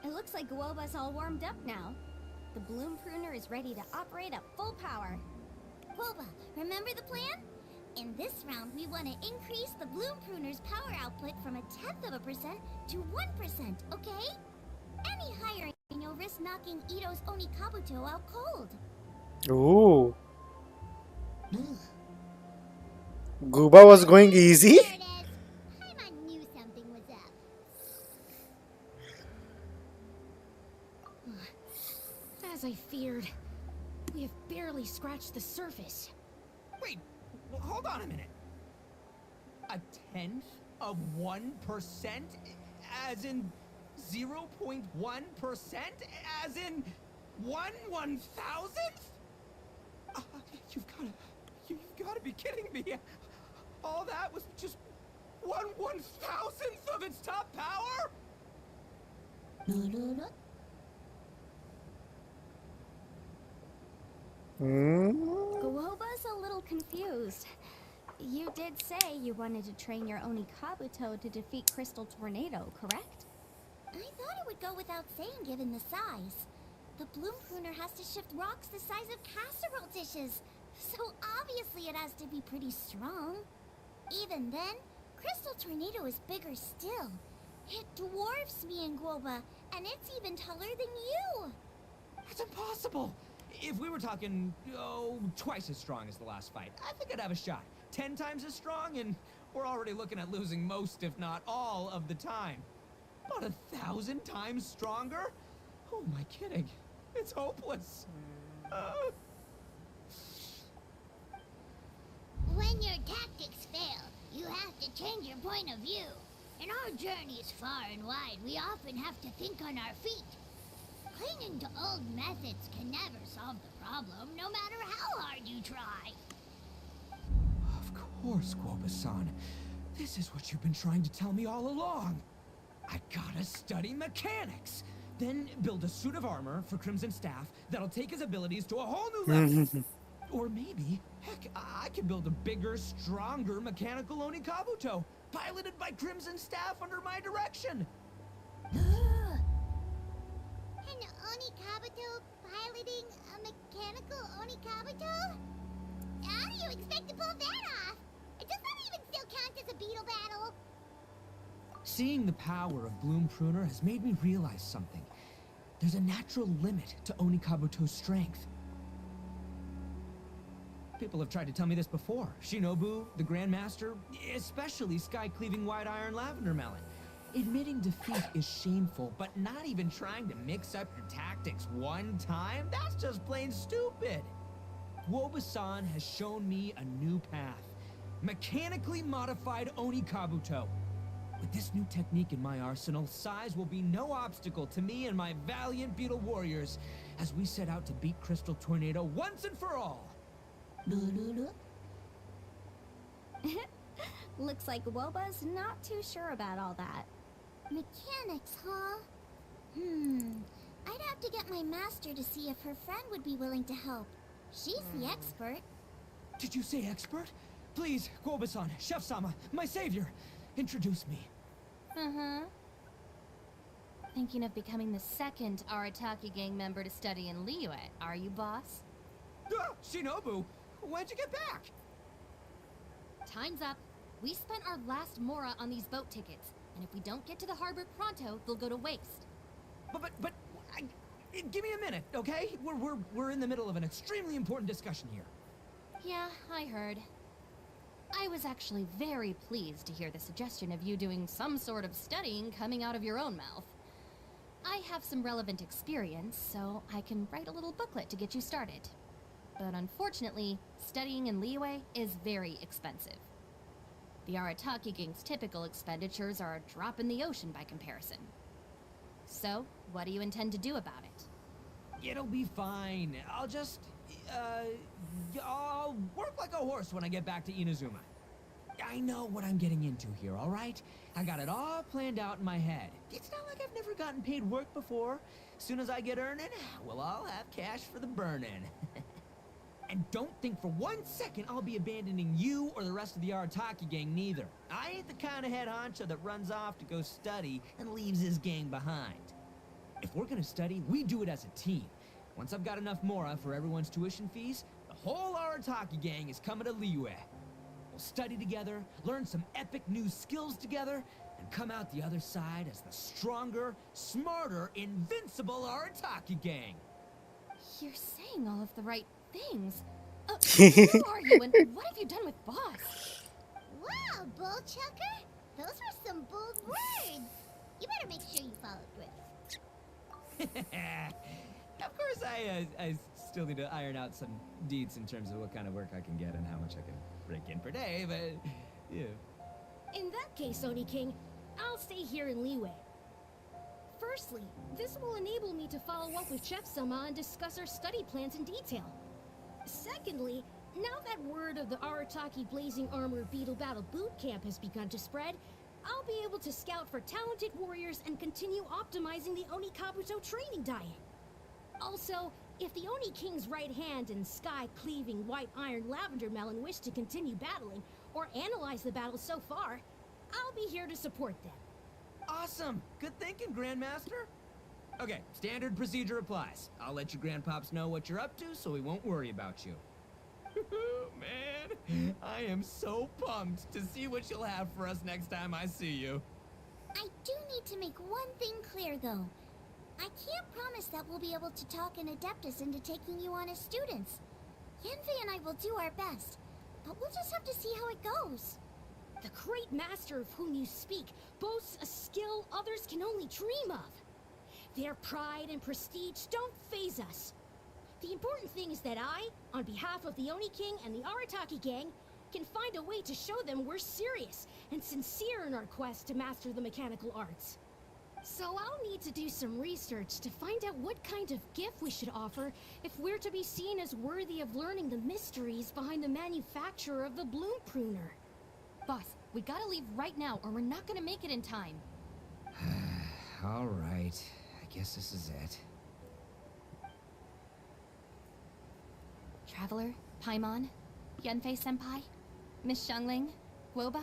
It looks like Guoba's all warmed up now. The Bloom Pruner is ready to operate at full power. Guoba, remember the plan? In this round, we want to increase the Bloom Pruner's power output from 0.1% to 1%, okay? Any higher, and you'll risk knocking Ito's Oni Kabuto out cold. Ooh. Gooba was going easy? There it is. Paimon knew something was up. As I feared, we have barely scratched the surface. Wait, hold on a minute. 0.1%? As in 0.1%? As in 1/1000th? You've gotta be kidding me. All that was just 1/1000th of its top power? Guoba's a little confused. You did say you wanted to train your Oni Kabuto to defeat Crystal Tornado, correct? I thought it would go without saying given the size. The bloom pruner has to shift rocks the size of casserole dishes. So obviously it has to be pretty strong. Even then, Crystal Tornado is bigger still. It dwarfs me and Guoba, and it's even taller than you. That's impossible! If we were talking, twice as strong as the last fight, I think I'd have a shot. 10 times as strong, and we're already looking at losing most, if not all, of the time. About 1,000 times stronger? Who am I kidding? It's hopeless. When your tactics fail, you have to change your point of view. In our journeys far and wide, we often have to think on our feet. Clinging to old methods can never solve the problem, no matter how hard you try. Of course, Guoba-san. This is what you've been trying to tell me all along. I gotta study mechanics. Then build a suit of armor for Crimson Staff that'll take his abilities to a whole new level. Or maybe, heck, I could build a bigger, stronger mechanical Onikabuto, piloted by Crimson Staff under my direction. An Onikabuto piloting a mechanical Onikabuto? How do you expect to pull that off? Does that even still count as a beetle battle? Seeing the power of Bloom Pruner has made me realize something. There's a natural limit to Onikabuto's strength. People have tried to tell me this before. Shinobu, the Grandmaster, especially Sky-Cleaving White Iron Lavender Melon. Admitting defeat is shameful, but not even trying to mix up your tactics one time? That's just plain stupid! Guoba-san has shown me a new path. Mechanically modified Onikabuto. With this new technique in my arsenal, size will be no obstacle to me and my valiant beetle warriors as we set out to beat Crystal Tornado once and for all. Looks like Woba's not too sure about all that. Mechanics, huh? I'd have to get my master to see if her friend would be willing to help. She's the expert. Did you say expert? Please, Guoba-san, Chef-sama, my savior, introduce me. Thinking of becoming the second Arataki gang member to study in Liyue, are you, boss? Shinobu, when'd you get back? Time's up. We spent our last mora on these boat tickets, and if we don't get to the harbor pronto, they'll go to waste. Give me a minute, okay? We're in the middle of an extremely important discussion here. Yeah, I heard. I was actually very pleased to hear the suggestion of you doing some sort of studying coming out of your own mouth. I have some relevant experience, so I can write a little booklet to get you started. But unfortunately, studying in Liyue is very expensive. The Arataki gang's typical expenditures are a drop in the ocean by comparison. So, what do you intend to do about it? It'll be fine. I'll work like a horse when I get back to Inazuma. I know what I'm getting into here, all right? I got it all planned out in my head. It's not like I've never gotten paid work before. Soon as I get earning, we'll all have cash for the burning. And don't think for 1 second I'll be abandoning you or the rest of the Arataki gang neither. I ain't the kind of head honcho that runs off to go study and leaves his gang behind. If we're gonna study, we do it as a team. Once I've got enough mora for everyone's tuition fees, the whole Arataki gang is coming to Liyue. We'll study together, learn some epic new skills together, and come out the other side as the stronger, smarter, invincible Arataki gang. You're saying all of the right things. Who are you and what have you done with Boss? Wow, Bullchucker! Those were some bold words. You better make sure you follow through. Of course, I still need to iron out some deeds in terms of what kind of work I can get and how much I can rake in per day, but yeah. In that case, Oni King, I'll stay here in Liyue. Firstly, this will enable me to follow up with Chef-sama and discuss our study plans in detail. Secondly, now that word of the Arataki Blazing Armor Beetle Battle Boot Camp has begun to spread, I'll be able to scout for talented warriors and continue optimizing the Onikabuto training diet. Also, if the Oni King's right hand and sky-cleaving white iron lavender melon wish to continue battling, or analyze the battle so far, I'll be here to support them. Awesome! Good thinking, Grandmaster! Okay, standard procedure applies. I'll let your grandpops know what you're up to so we won't worry about you. Man, I am so pumped to see what you'll have for us next time I see you. I do need to make one thing clear, though. I can't promise that we'll be able to talk an Adeptus into taking you on as students. Yanfei and I will do our best, but we'll just have to see how it goes. The great master of whom you speak boasts a skill others can only dream of. Their pride and prestige don't faze us. The important thing is that I, on behalf of the Oni King and the Arataki gang, can find a way to show them we're serious and sincere in our quest to master the mechanical arts. So I'll need to do some research to find out what kind of gift we should offer if we're to be seen as worthy of learning the mysteries behind the manufacture of the bloom pruner. Boss, we gotta leave right now or we're not gonna make it in time. All right, I guess this is it. Traveler, Paimon, Yanfei-senpai, Miss Xiangling, Woba,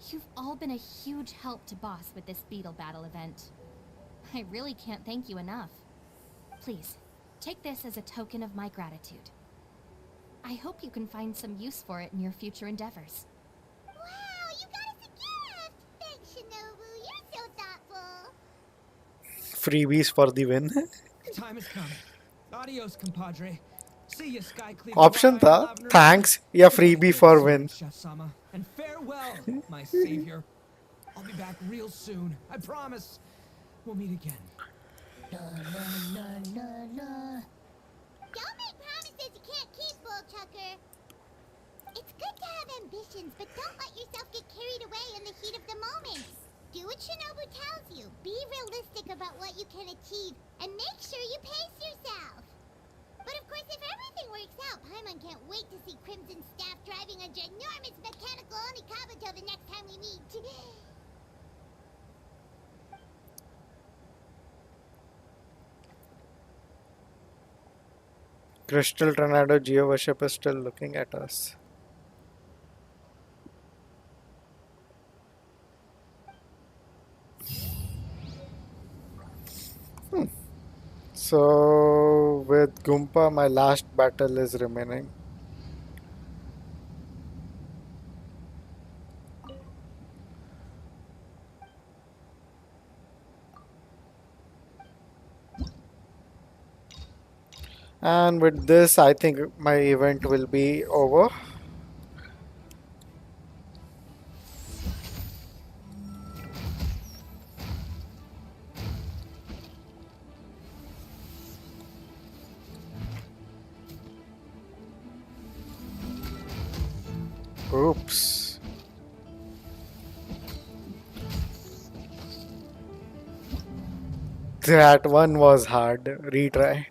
you've all been a huge help to Boss with this beetle battle event. I really can't thank you enough. Please, take this as a token of my gratitude. I hope you can find some use for it in your future endeavors. Wow, you got us a gift! Thanks, Shinobu. You're so thoughtful. Freebies for the win. Time has come. Adios, compadre. See ya, Sky Cleaver. Option tha thanks या freebie for win. Chef-sama. And farewell, my savior. I'll be back real soon. I promise. We'll meet again. Don't make promises you can't keep, Bullchucker. It's good to have ambitions, but don't let yourself get carried away in the heat of the moment. Do what Shinobu tells you. Be realistic about what you can achieve, and make sure you pace yourself. But of course, if everything works out, Paimon can't wait to see Crimson Staff driving a ginormous mechanical Onikabuto the next time we meet. Crystal Tornado Geo Worship is still looking at us. So with Goomba, my last battle is remaining. And with this, I think my event will be over. Oops. That one was hard. Retry.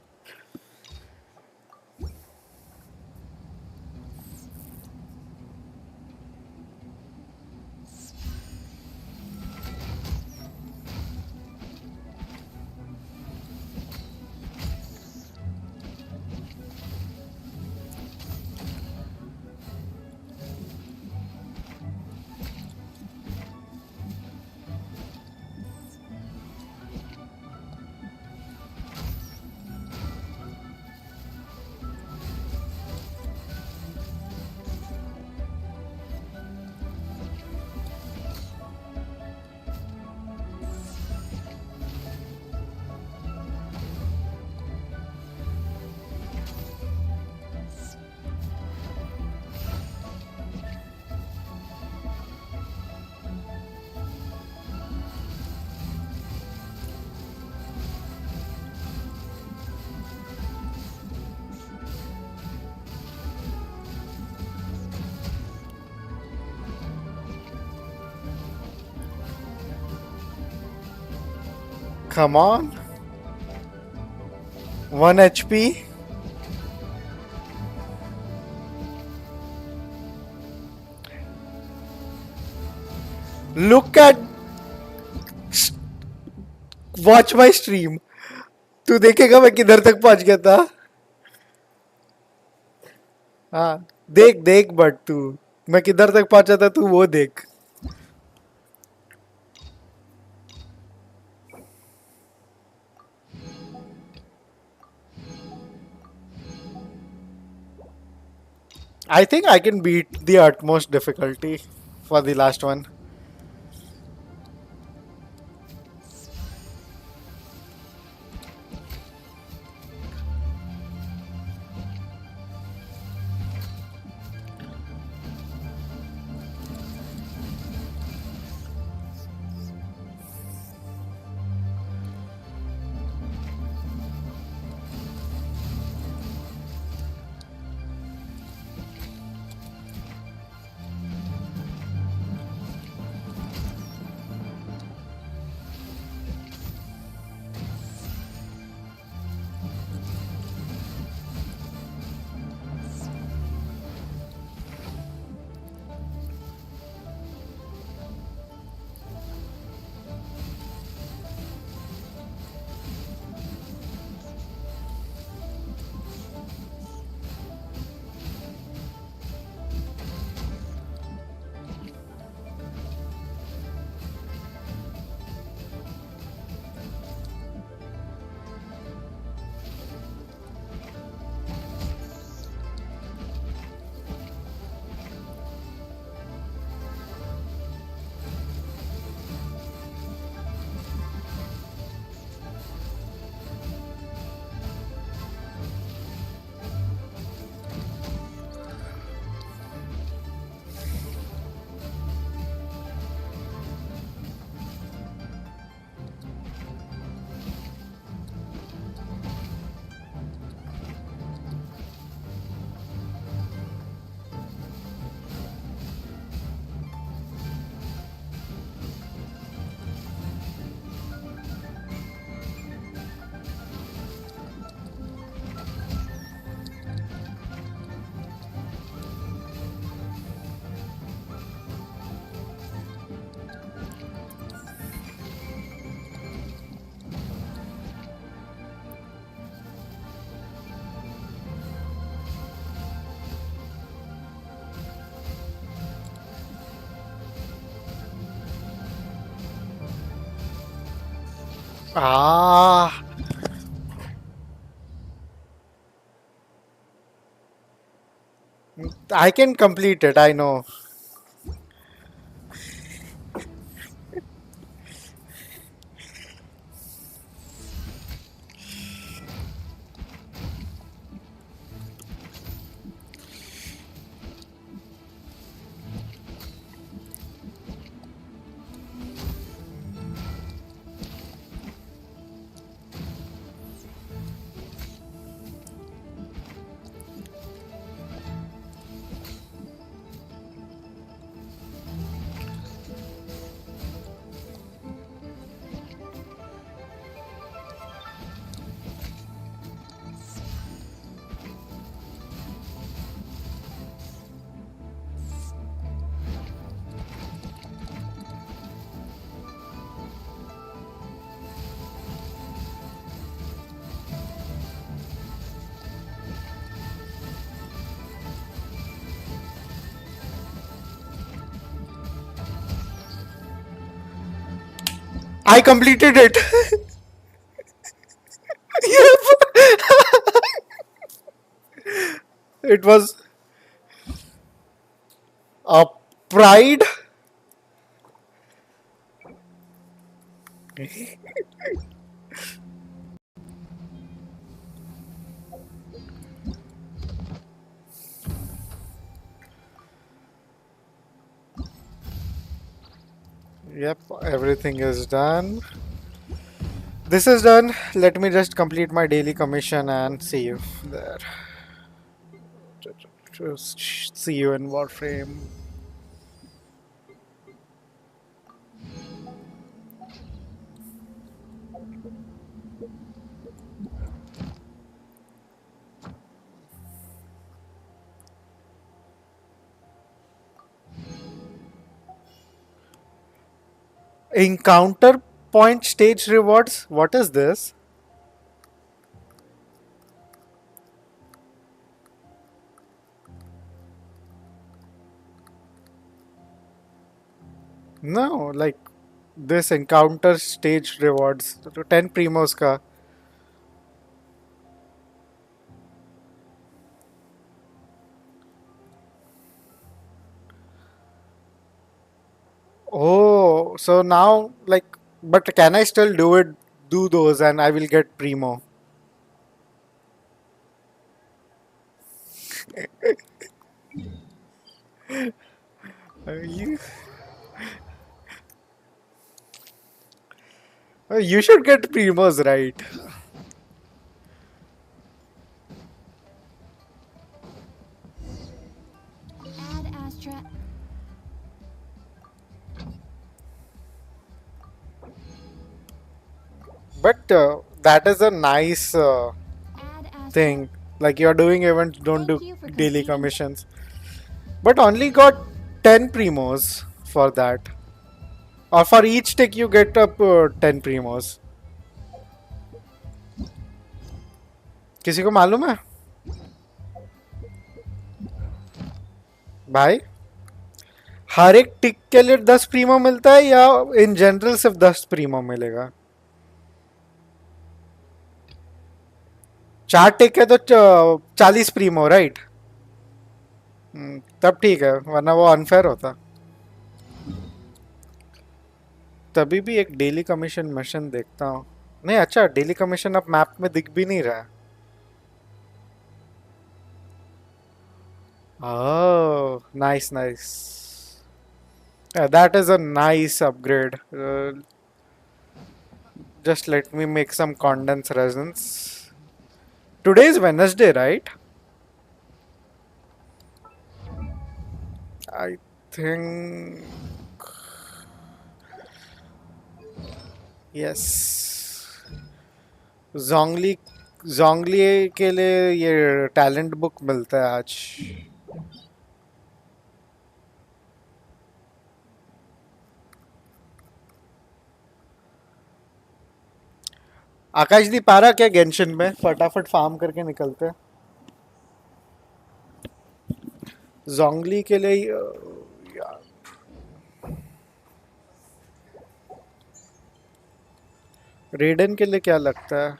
Come on. 1 HP. Look at. Watch my stream. तू देखेगा मैं किधर तक पहुंच गया था. हाँ देख देख बट तू मैं किधर तक पहुंचा था तू वो देख. I think I can beat the utmost difficulty for the last one. Ah, I can complete it. I know. I completed it. It was a pride. Yep, everything is done. This is done. Let me just complete my daily commission and see you there. Just see you in Warframe. Encounter point stage rewards. What is this? No, like this encounter stage rewards. 10 primos ka. So now, like, but can I still do it? Do those, and I will get primo. You, you should get primos, right? Ad Astra. But that is a nice Ad Astra. thing. Like you're doing events, don't Thank do you for daily completing. commissions. But only got 10 primos for that. Or for each tick you get up 10 primos. किसी को मालूम है भाई हर एक टिक के लिए 10 Primo मिलता है या इन जनरल सिर्फ 10 प्रीमो मिलेगा 4 टिक है तो 40 प्रीमो राइट तब ठीक है वरना वो अनफेयर होता तभी भी एक डेली कमीशन मिशन देखता हूँ नहीं अच्छा डेली कमीशन अब मैप में दिख भी नहीं रहा है Oh, nice, nice. Yeah, that is a nice upgrade. Just let me make some condensed resins. Today is Wednesday, right? I think yes. जोंगली जोंगली के लिए ये टैलेंट बुक मिलता है आज आकाशदीप आ रहा क्या गेंशिन में फटाफट फार्म करके निकलते हैं जोंगली के लिए रेडन के लिए क्या लगता है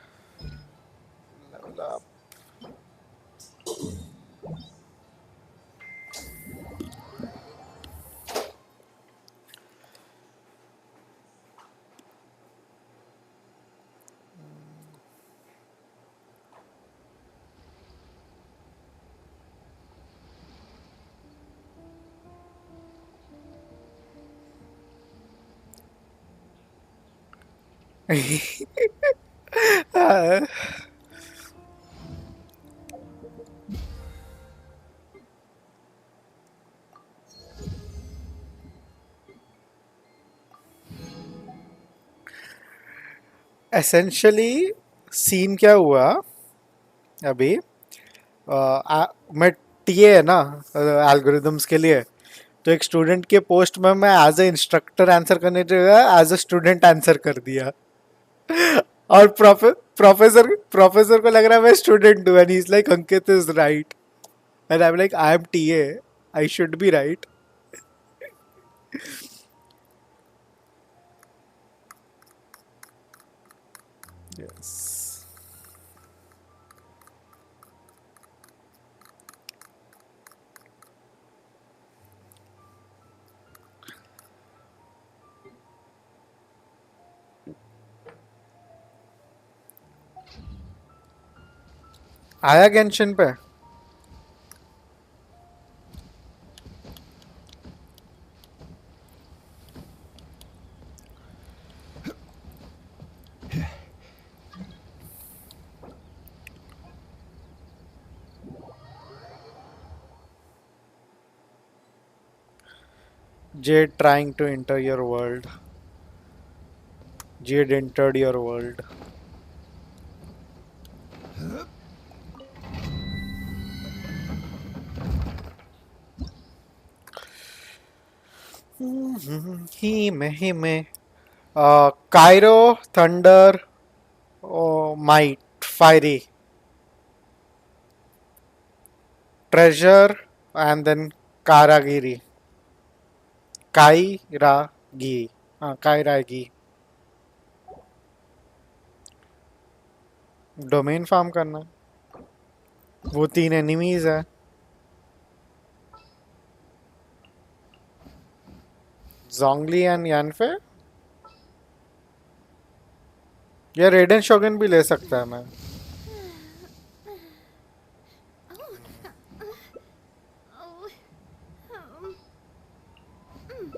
एसेंशियली सीन क्या हुआ अभी मैं टीए है ना एल्गोरिदम्स के लिए तो एक स्टूडेंट के पोस्ट में मैं एज ए इंस्ट्रक्टर आंसर करने जगह एज अ स्टूडेंट आंसर कर दिया और प्रोफेसर को लग रहा है मैं स्टूडेंट हूँ and he is like Ankit is right and I am like I am TA I should be right yes आया गेंशिन पे Jade trying to enter your world. Jade entered your world. Hime. Cairo, Thunder, oh, Might, Fiery, Treasure, and then Karagiri. Kairagi. Kairagi. Domain form करना वो 3 enemies है जोंगली and यानफे या रेडन शोगन भी ले सकता है मैं. Oh, um,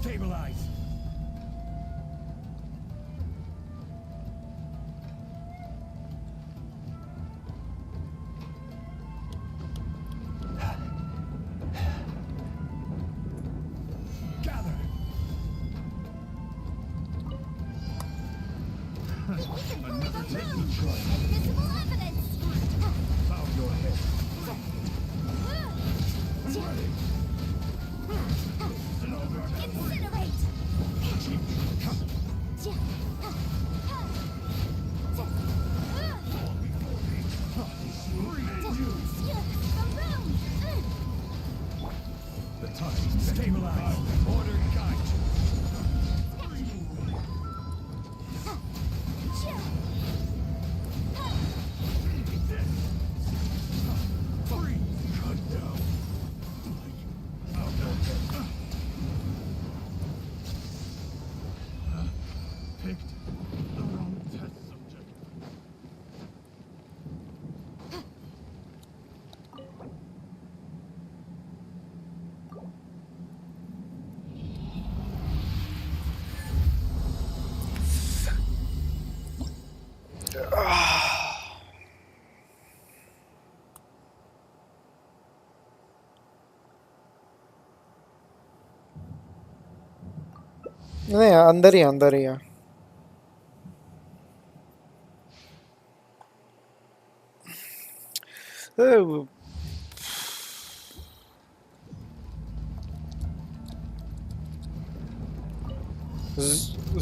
Stabilize. Gather. Another technique. Invisible evidence. Bow your head. Incinerate. The touch. Stabilize. Order guide. Free. Cut down. Picked the wrong test subject. नहीं अंदर ही है.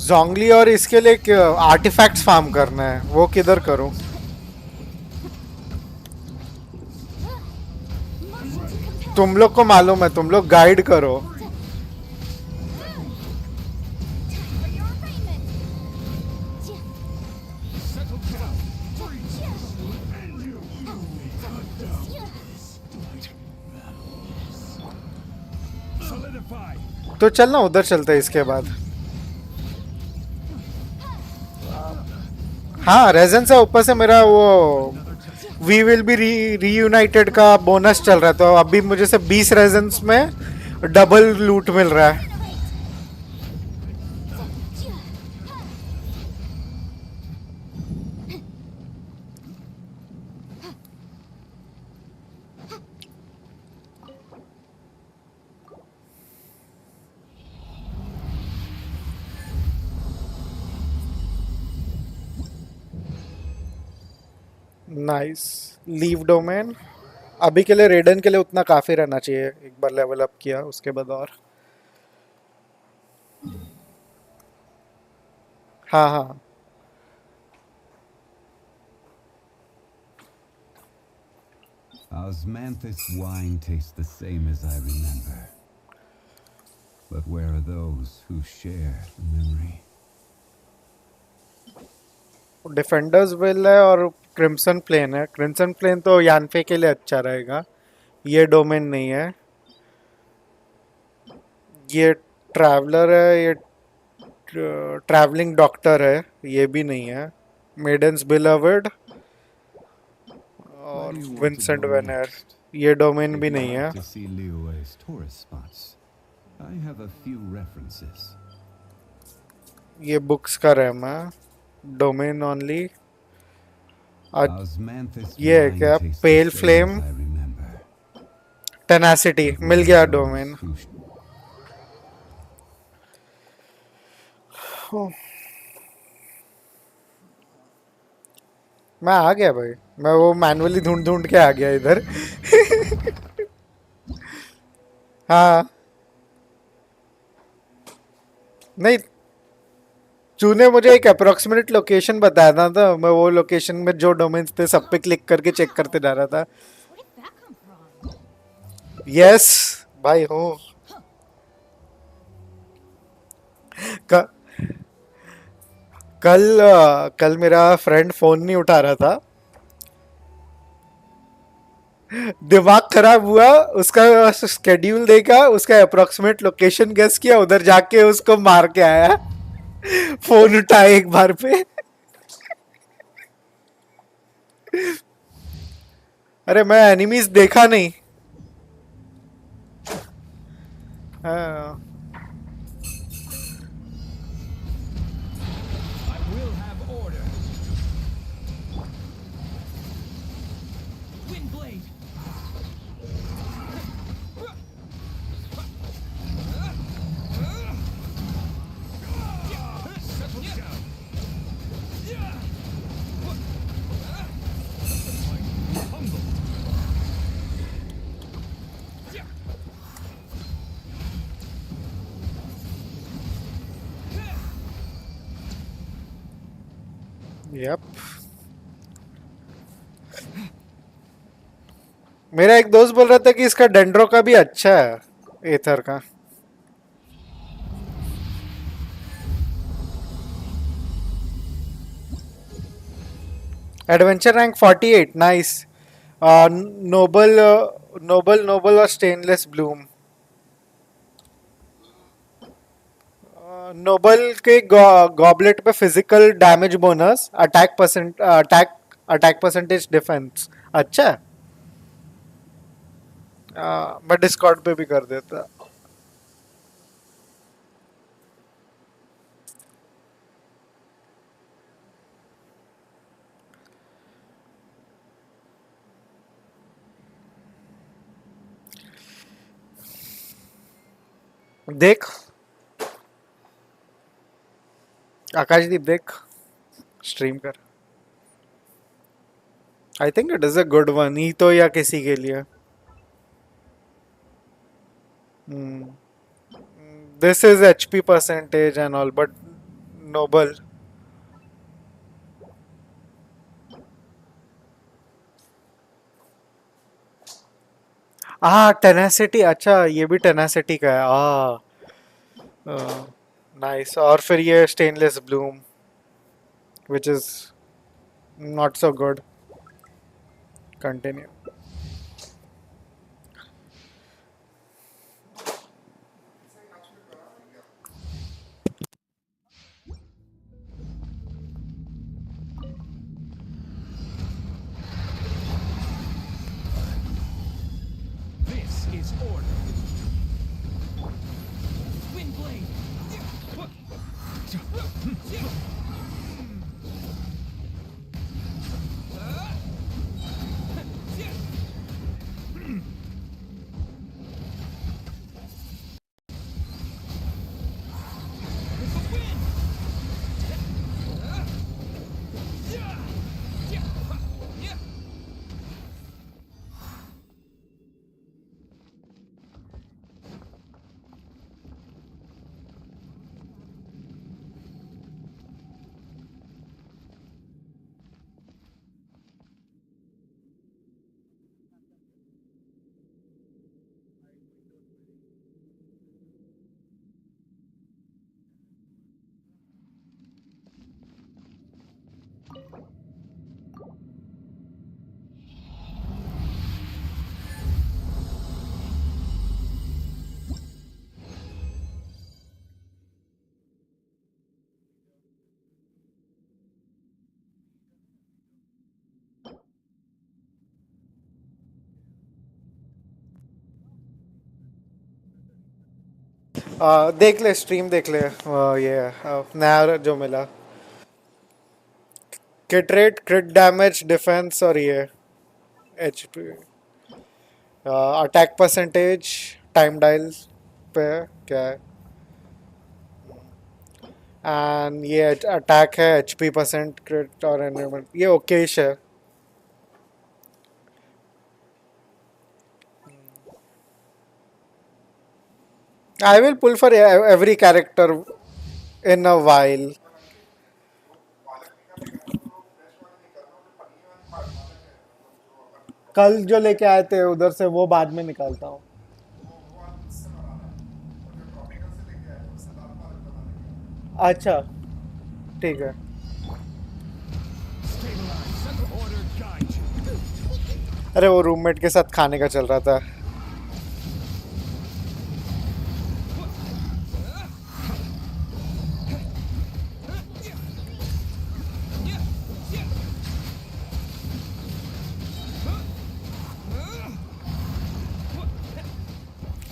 जोंगली और इसके लिए आर्टिफैक्ट्स फार्म करना है, वो किधर करूं? तुम लोग को मालूम है, तुम लोग गाइड करो. Solidify. तो चल ना उधर चलते हैं इसके बाद. हाँ रेजन से ऊपर से मेरा वो वी विल बी रीयूनाइटेड का बोनस चल रहा है, तो अभी मुझे से 20 रेजन्स में डबल लूट मिल रहा है. नाइस. Leave domain. अभी के लिए रेडन के लिए उतना काफी रहना चाहिए, एक बार लेवल अप किया उसके बाद और. हाँ हाँ. Osmanthus wine tastes the same as I remember. But where are those who share the memory? Defenders will है और क्रिम्सन प्लेन है. क्रिम्सन प्लेन तो यानफे के लिए अच्छा रहेगा, ये डोमेन नहीं है. ये ट्रैवलर है, ये ट्रैवलिंग डॉक्टर है, ये भी नहीं है. मेडन्स बिलवर्ड Where और do you want to Vincent go Vanern, next? ये डोमेन If भी you नहीं है. want to see Liyue's tourist spots, I have a few references. ये बुक्स का रहमा डोमेन ओनली. Osmanthus ये है wine क्या? tastes the pale same flame as I remember. Tenacity मिल गया डोमेन. Crucial. मैं आ गया भाई. मैं वो मैनुअली ढूंढ ढूंढ के आ गया इधर. हाँ. नहीं, तूने मुझे एक अप्रोक्सीमेट लोकेशन बताया था मैं वो लोकेशन में जो डोमेन्स थे सब पे क्लिक करके चेक करते जा रहा था. Where did that come from? Yes भाई हूँ. क- कल मेरा फ्रेंड फोन नहीं उठा रहा था. दिमाग खराब हुआ. उसका स्केड्यूल देखा, उसका अप्रोक्सीमेट लोकेशन गेस किया, उधर जाके उसको मार के आया. फोन उठाए एक बार पे. अरे मैं एनिमीज देखा नहीं. हाँ. I will have order. Wind blade. Settle down. Humble. Yup. मेरा एक दोस्त बोल रहा था कि इसका डेंड्रो का भी अच्छा है, एथर का. Adventure rank 48. Nice. Noble noble और स्टेनलेस ब्लूम. नोबल के गॉबलेट पे physical damage bonus, attack percentage defence. अच्छा है. मैं डिस्कॉर्ड पे भी कर देता. देख आकाशदीप, देख स्ट्रीम कर. I think it is a good one. ही तो या किसी के लिए. This is HP percentage and all but noble. Tenacity. अच्छा ये भी टेनासिटी का है. नाइस. और फिर ये stainless Bloom which is not so good. Continue. This is order. Wind blade. With the wind. देख ले स्ट्रीम देख ले. ये नया जो मिला. किट रेट, क्रिट डैमेज, डिफेंस और ये HP. Attack percentage time dial पे क्या है, एंड ये अटैक है एचपी परसेंट क्रिट और एनवायरमेंट, ये ओकेश है. I will pull for every character in a while. कल जो लेके आए थे उधर से वो बाद में निकालता हूँ. अच्छा ठीक है. अरे वो रूममेट के साथ खाने का चल रहा था.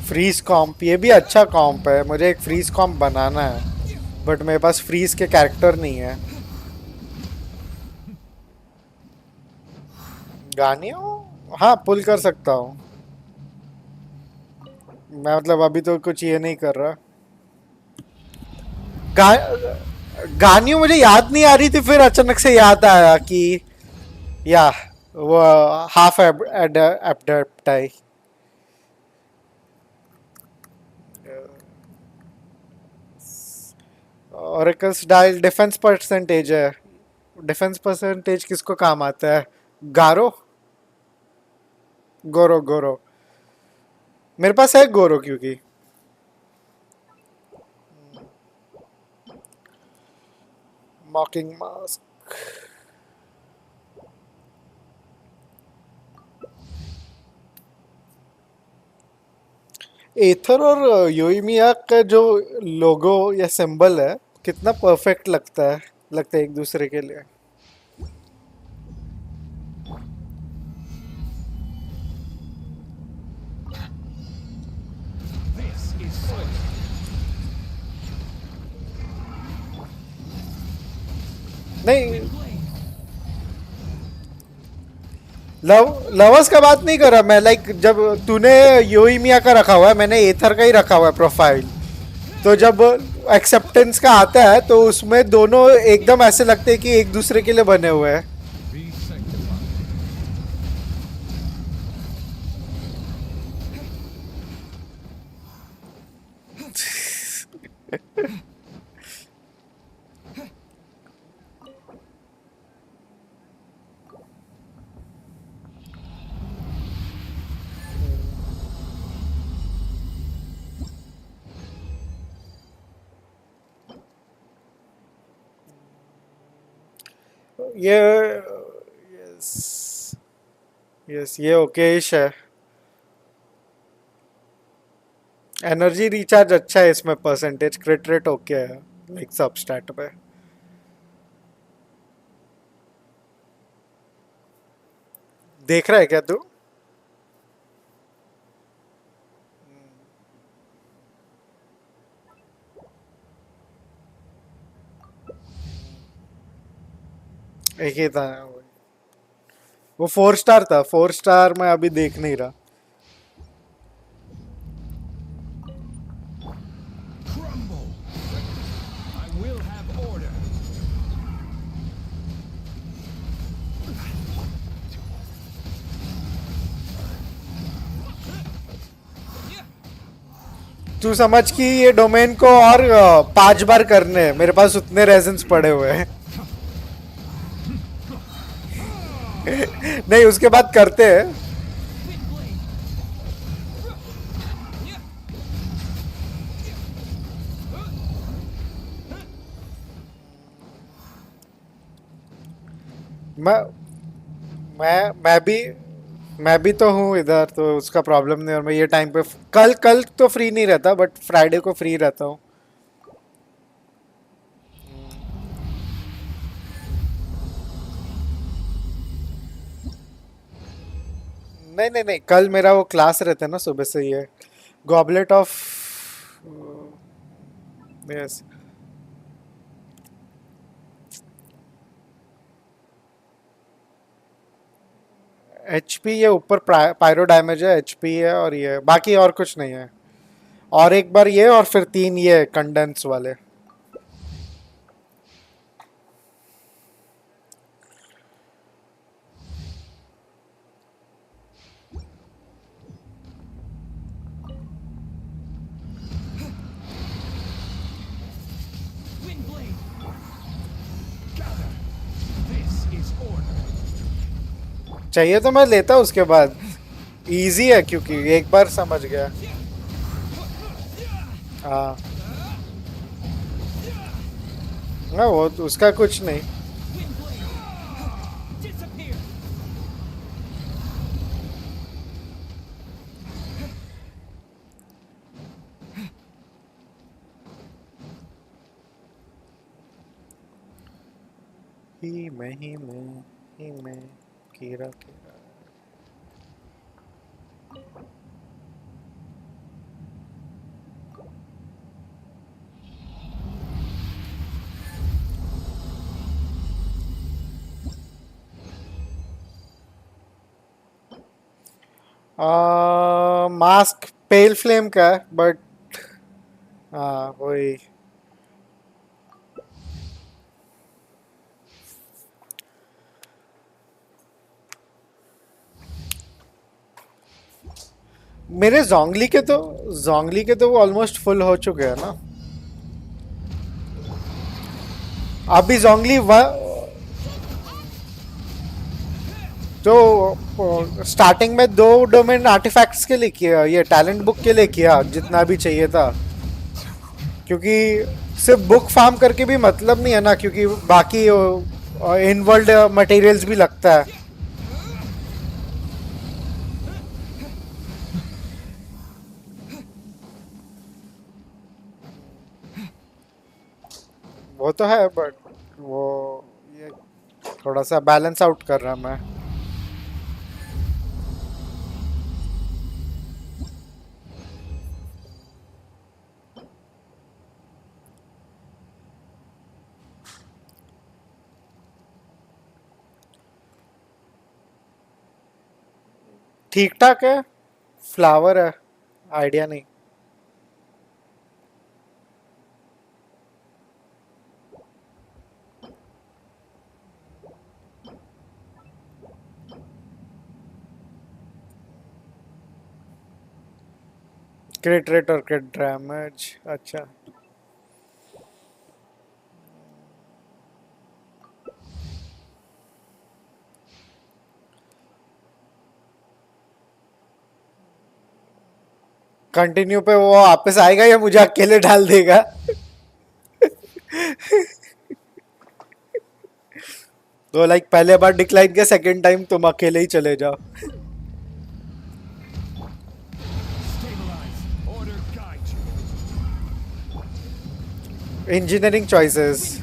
फ्रीज कॉम्प, ये भी अच्छा कॉम्प है. मुझे एक फ्रीज कॉम्प बनाना है बट मेरे पास फ्रीज के कैरेक्टर नहीं है. गानियों हाँ पुल कर सकता हूँ मैं, मतलब अभी तो कुछ ये नहीं कर रहा. गा, गानियों मुझे याद नहीं आ रही थी, फिर अचानक से याद आया कि या वो half एडेप्टाई. Oracles dial defence percentage है. डिफेंस परसेंटेज किसको काम आता है? गारो, गोरो गोरो. मेरे पास है गोरो क्योंकि मॉकिंग मास्क. एथर और योइमिया का जो लोगो या सिंबल है कितना परफेक्ट लगता है एक दूसरे के लिए. नहीं, लवर्स का बात नहीं कर रहा मैं. लाइक जब तूने योइमिया का रखा हुआ है, मैंने एथर का ही रखा हुआ है प्रोफाइल, तो जब एक्सेप्टेंस का आता है तो उसमें दोनों एकदम ऐसे लगते हैं कि एक दूसरे के लिए बने हुए हैं. ये यस यस ये ओकेश है. एनर्जी रिचार्ज अच्छा है इसमें, परसेंटेज क्रिट रेट ओके है लाइक सब स्टैट पे. देख रहा है क्या तू? एक ही था वो, 4 स्टार था. 4 स्टार मैं अभी देख नहीं रहा. Crumble. I will have order. तू समझ कि ये डोमेन को और 5 बार करने हैं. मेरे पास उतने रेजन्स पड़े हुए हैं. नहीं उसके बाद करते हैं. मैं मैं भी तो हूँ इधर, तो उसका प्रॉब्लम नहीं. और मैं ये टाइम पे कल कल तो फ्री नहीं रहता बट फ्राइडे को फ्री रहता हूँ. नहीं नहीं नहीं, कल मेरा वो क्लास रहता है ना सुबह से. ये गॉबलेट ऑफ यस, एचपी ये ऊपर पायरो डैमेज है, एचपी है और ये बाकी और कुछ नहीं है। और एक बार ये और फिर 3 ये कंडेंस वाले। Wind blade. Gather. This is order. चाहिए तो मैं लेता उसके बाद, इजी है क्योंकि एक बार समझ गया। हाँ ना, वो उसका कुछ नहीं। Wind blade. Disappear. ही में कीड़ा कीड़ा। मास्क पेल फ्लेम का है बट हाँ वही। मेरे जोंगली के तो वो ऑलमोस्ट फुल हो चुके हैं ना। अभी जोंगली तो स्टार्टिंग में 2 डोमेन आर्टिफैक्ट्स के लिए किया, ये टैलेंट बुक के लिए किया जितना भी चाहिए था, क्योंकि सिर्फ बुक फार्म करके भी मतलब नहीं है ना, क्योंकि बाकी इन वर्ल्ड मटेरियल्स भी लगता है। वो तो है बट वो ये थोड़ा सा बैलेंस आउट कर रहा मैं। ठीक ठाक है, फ्लावर है, आइडिया नहीं। क्रिट रेट और क्रिट डैमेज, अच्छा। कंटिन्यू पे वो वापस आएगा या मुझे अकेले डाल देगा? तो लाइक पहले बार डिक्लाइन किया, सेकंड टाइम तुम अकेले ही चले जाओ। Stabilize. Order guide you. Engineering choices.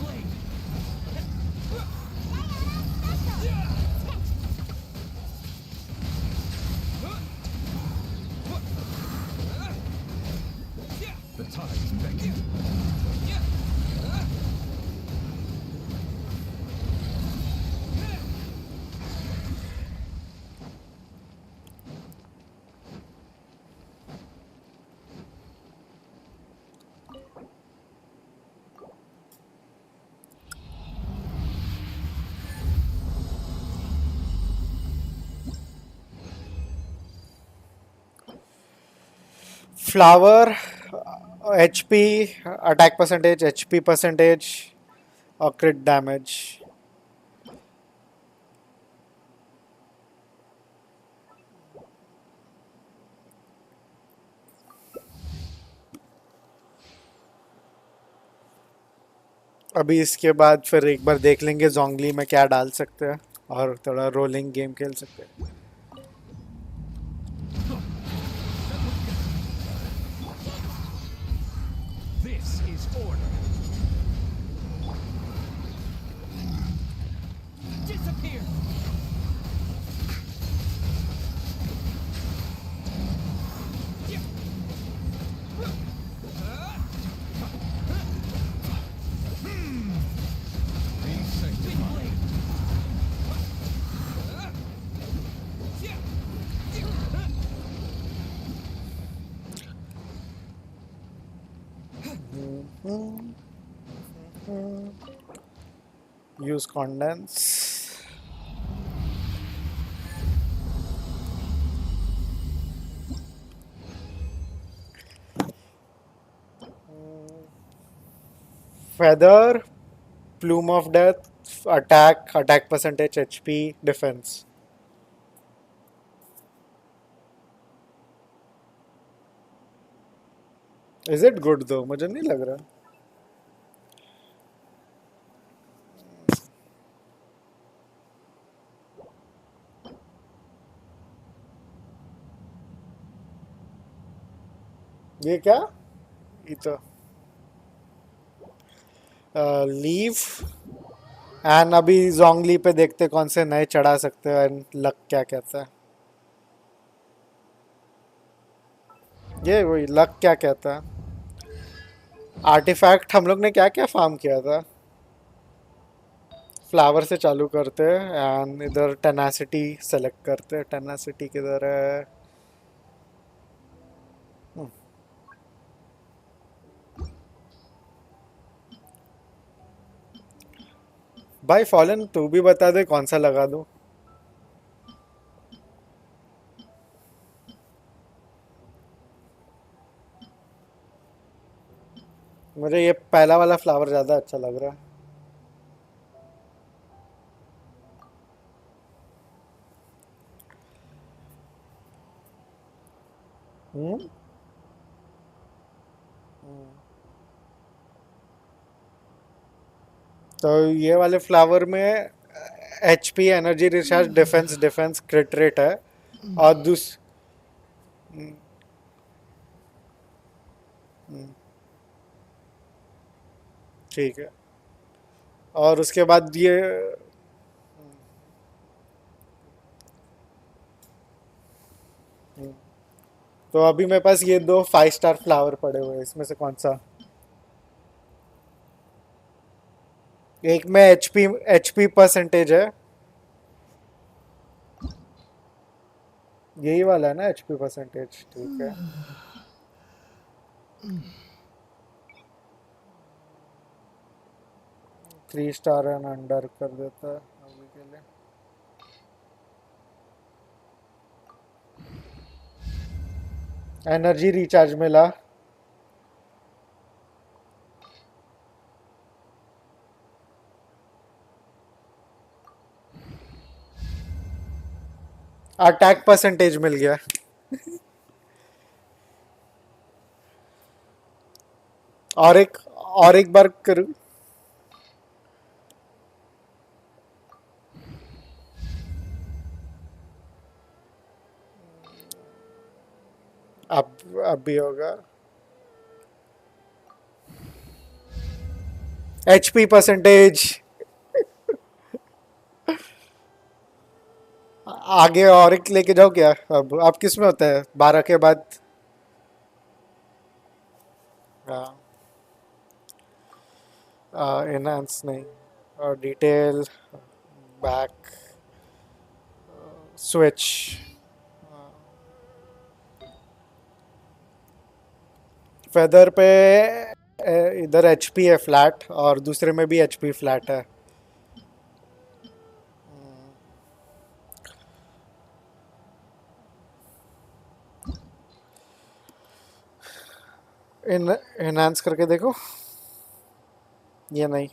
The tide's beckoning. Flower, HP, attack percentage, HP percentage और क्रिट डैमेज। अभी इसके बाद फिर एक बार देख लेंगे जोंगली में क्या डाल सकते हैं और थोड़ा रोलिंग गेम खेल सकते हैं। This is order. Disappear. Be sanctified. Use condense. Feather, plume of death, attack percentage, HP, defense. Is it good though? मुझे नहीं लग रहा. ये क्या? ये तो लीव एंड अभी जोंगली पे देखते कौन से नए चढ़ा सकते हैं एंड लक क्या कहता है. ये वही लक क्या कहता है. आर्टिफैक्ट हम लोग ने क्या क्या फार्म किया था. फ्लावर से चालू करते हैं एंड इधर टेनासिटी सेलेक्ट करते हैं. टेनासिटी किधर है. भाई फॉलन तू भी बता दे कौन सा लगा दूं. मुझे ये पहला वाला फ्लावर ज़्यादा अच्छा लग रहा है. हम्म. तो ये वाले फ्लावर में HP energy recharge defence defence क्रिट rate है. और ठीक है. और उसके बाद ये तो अभी मेरे पास ये दो 5 स्टार फ्लावर पड़े हुए हैं. इसमें से कौन सा. एक में एचपी परसेंटेज है. यही वाला है ना एचपी परसेंटेज. ठीक है. 3 स्टार एंड अंडर कर देता है अभी के लिए. एनर्जी रिचार्ज मिला. अटैक परसेंटेज मिल गया. और एक बार करूं. अब भी होगा. HP percentage. आगे और एक लेके जाओ क्या. अब किस में होता है 12 के बाद. एनहांस नहीं. और डिटेल बैक स्विच. फेदर पे इधर एचपी है फ्लैट और दूसरे में भी एचपी फ्लैट है. एनहांस करके देखो. ये नहीं.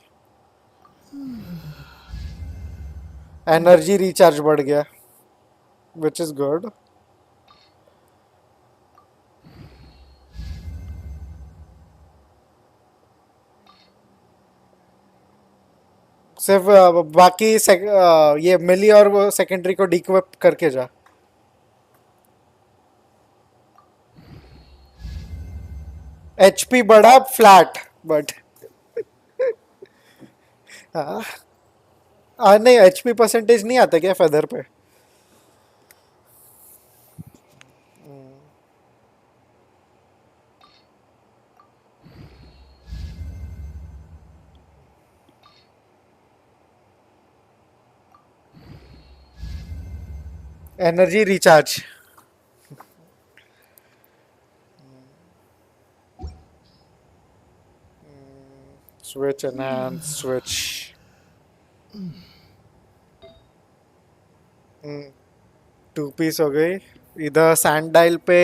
एनर्जी रिचार्ज बढ़ गया विच इज गुड. सिर्फ बाकी ये मिली और वो सेकेंडरी को डिक्विप करके जा. एचपी बढ़ा फ्लैट बट नहीं एचपी परसेंटेज नहीं आता क्या फेदर पे. Energy recharge. Switch enhance switch. Two piece हो गई। इधर सैंड डाइल पे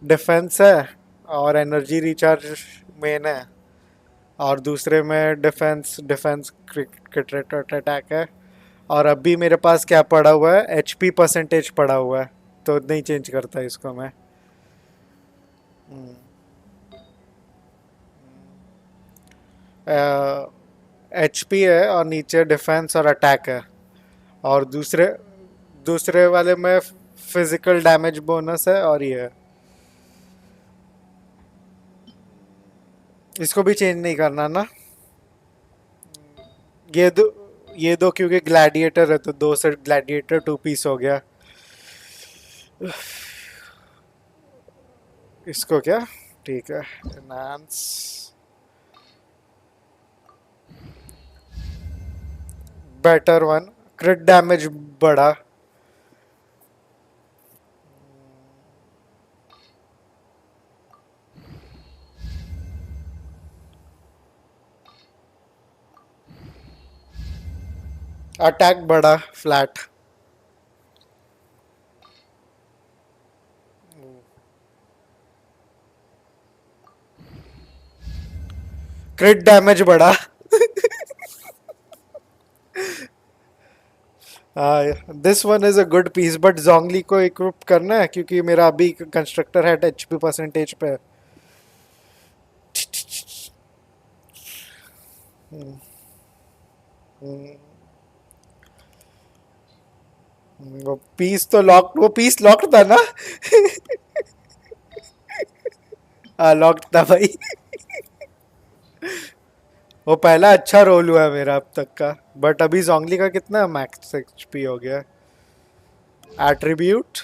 डिफेंस है और एनर्जी रिचार्ज मेन है, और दूसरे में डिफेंस डिफेंस क्रिकेट अटैक है। और अभी मेरे पास क्या पड़ा हुआ है, एचपी परसेंटेज पड़ा हुआ है, तो नहीं चेंज करता इसको मैं। एचपी है और नीचे डिफेंस और अटैक है, और दूसरे दूसरे वाले में फिजिकल डैमेज बोनस है, और ये है। इसको भी चेंज नहीं करना ना। ये दो ये दो क्योंकि ग्लैडिएटर है, तो दो से ग्लैडिएटर टू पीस हो गया। इसको क्या, ठीक है, enhance better one, crit damage बढ़ा। अटैक बढ़ा फ्लैट। क्रिट डैमेज बढ़ा। This one is a good piece, but Zhongli को इक्विप करना है क्योंकि मेरा अभी कंस्ट्रक्टर हेड एचपी परसेंटेज पे है। वो पीस लॉक्ड था ना। हाँ लॉक्ड था भाई। वो पहला अच्छा रोल हुआ है मेरा अब तक का, बट अभी जोंगली का कितना मैक्स एचपी हो गया। एट्रीब्यूट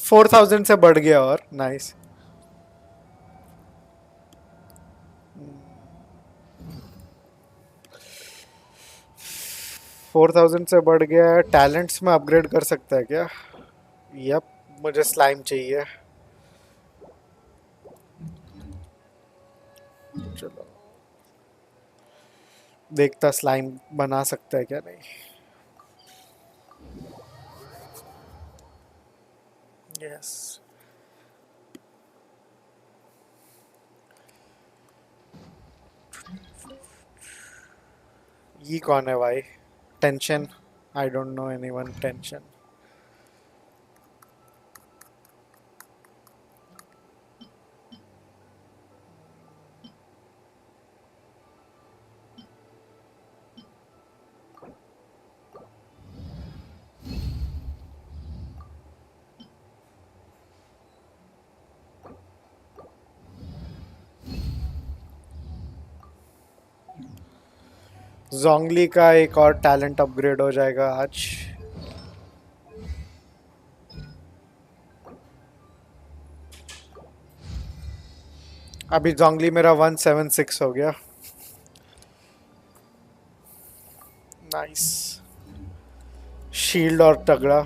4000 से बढ़ गया, और नाइस। 4000 से बढ़ गया है। टैलेंट्स में अपग्रेड कर सकता है क्या? यप, मुझे स्लाइम चाहिए। चलो देखता स्लाइम बना सकता है क्या नहीं। यस। ये कौन है भाई? Tension, I don't know anyone tension. Zhongli का एक और टैलेंट अपग्रेड हो जाएगा आज। अभी जोंगली मेरा 176 हो गया। नाइस। शील्ड और तगड़ा।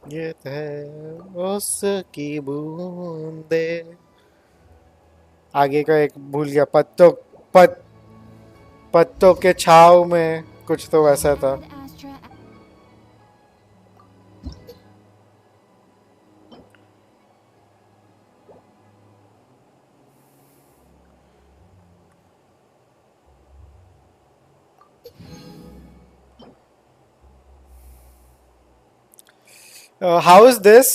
ये है उसकी बूंदे। आगे का एक भूल गया। पत्तों के छाव में कुछ तो वैसा था। How is this?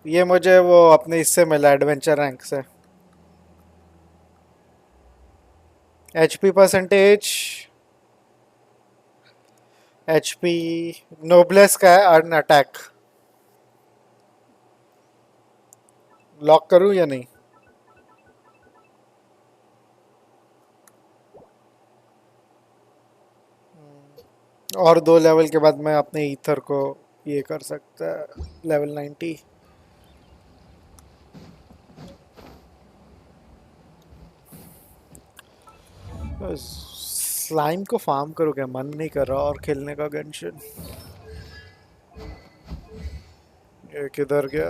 ये मुझे वो अपने इससे मिला, एडवेंचर रैंक से। एचपी परसेंटेज, एचपी नोब्लेस का है, अर्न अटैक। लॉक करूं या नहीं? और 2 लेवल के बाद मैं अपने ईथर को ये कर सकता है लेवल 90। स्लाइम को फार्म करो क्या, मन नहीं कर रहा और खेलने का गेंशिन। ये किधर गया?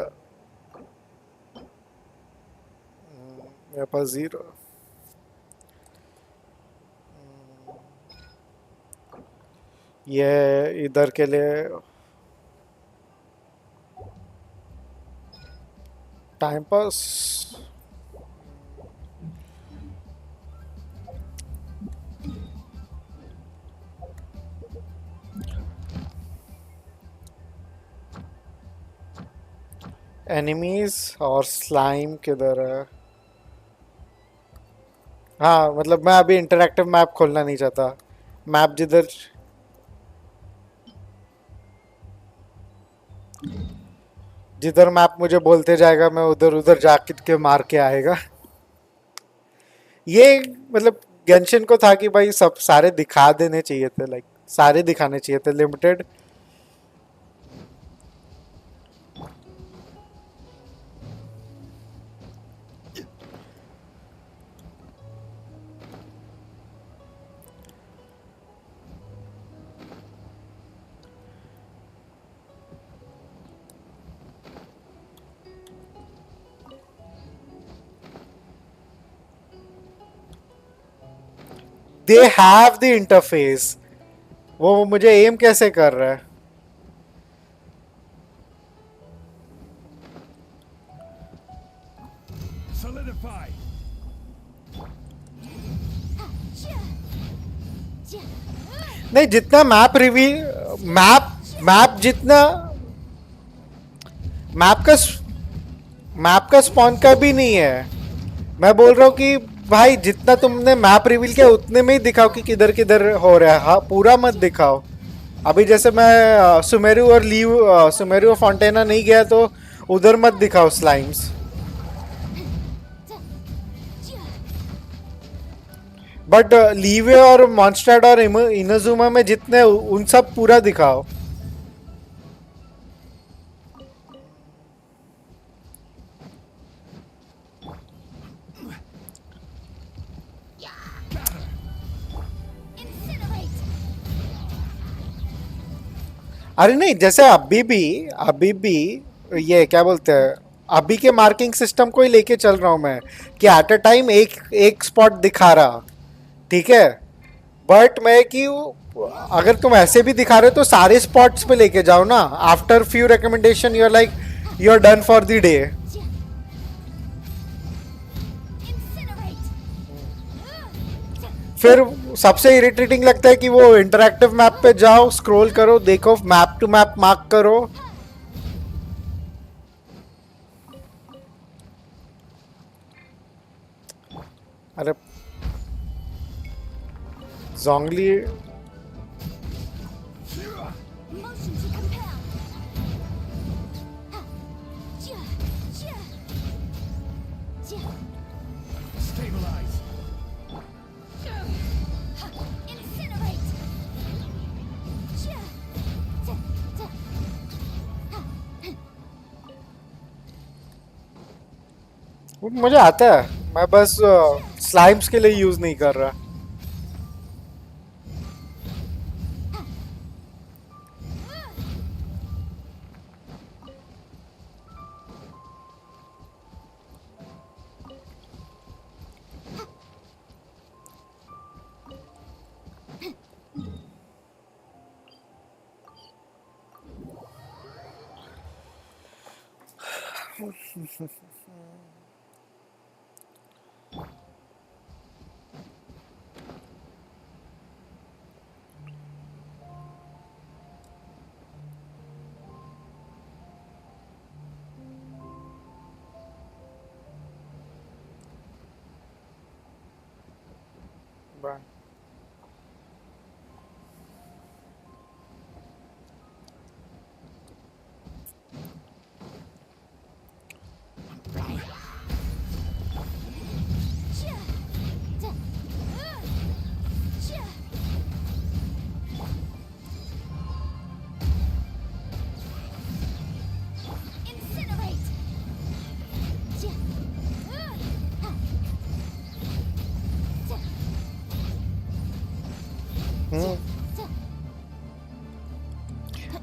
मेरे पास 0। ये इधर के लिए टाइम पास। एनिमीज और स्लाइम किधर है? हाँ मतलब मैं अभी इंटरैक्टिव मैप खोलना नहीं चाहता। मैप जिधर जिधर मैप मुझे बोलते जाएगा मैं उधर उधर जाके के मार के आएगा। ये मतलब गेंशिन को था कि भाई सब सारे दिखा देने चाहिए थे, लाइक सारे दिखाने चाहिए थे। Limited they have the interface. वो मुझे एम कैसे कर रहा है? Solidify. नहीं, जितना मैप रिवील मैप जितना मैप का स्पॉन का भी नहीं है। मैं बोल रहा हूँ कि भाई जितना तुमने मैप रिवील किया उतने में ही दिखाओ कि किधर किधर हो रहा है। हाँ पूरा मत दिखाओ। अभी जैसे मैं सुमेरु और सुमेरु और फॉन्टेना नहीं गया तो उधर मत दिखाओ स्लाइम्स। बट लीवे और मॉन्स्टर्ड और इनोजुमा में जितने उन सब पूरा दिखाओ। अरे नहीं, जैसे अभी भी ये क्या बोलते हैं, अभी के मार्किंग सिस्टम को ही लेके चल रहा हूं मैं कि एट अ टाइम एक एक स्पॉट दिखा रहा, ठीक है। बट मैं कि अगर तुम ऐसे भी दिखा रहे हो तो सारे स्पॉट्स पे लेके जाओ ना। After few recommendation you are like you are done for the day. फिर सबसे इरिटेटिंग लगता है कि वो इंटरैक्टिव मैप पे जाओ, स्क्रॉल करो, देखो, मैप टू मैप मार्क करो। अरे जोंगली Stabilize. वो मुझे आता है, मैं बस स्लाइम्स के लिए यूज नहीं कर रहा।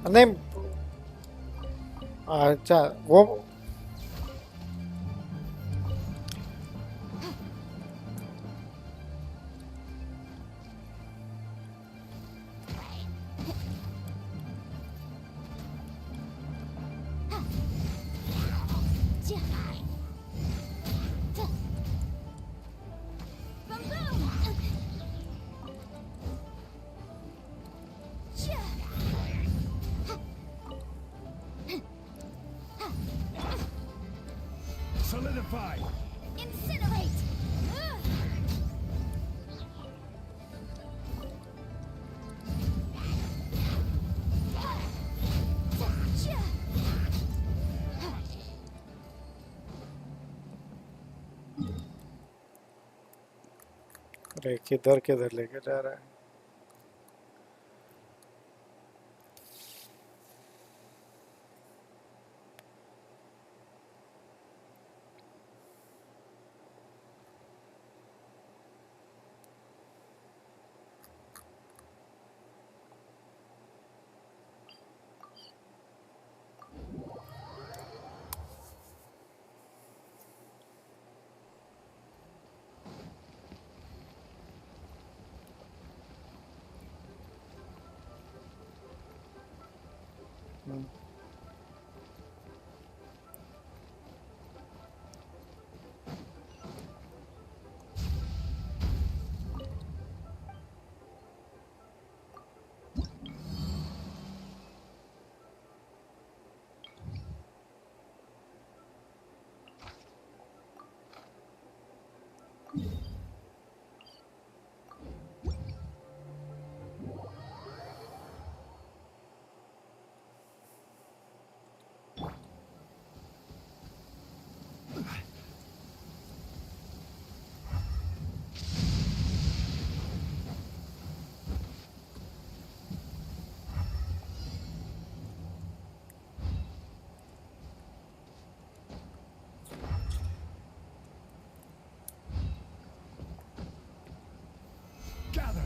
नहीं अच्छा वो Solidify. Incinerate! अरे किधर किधर लेके जा रहा है Gather.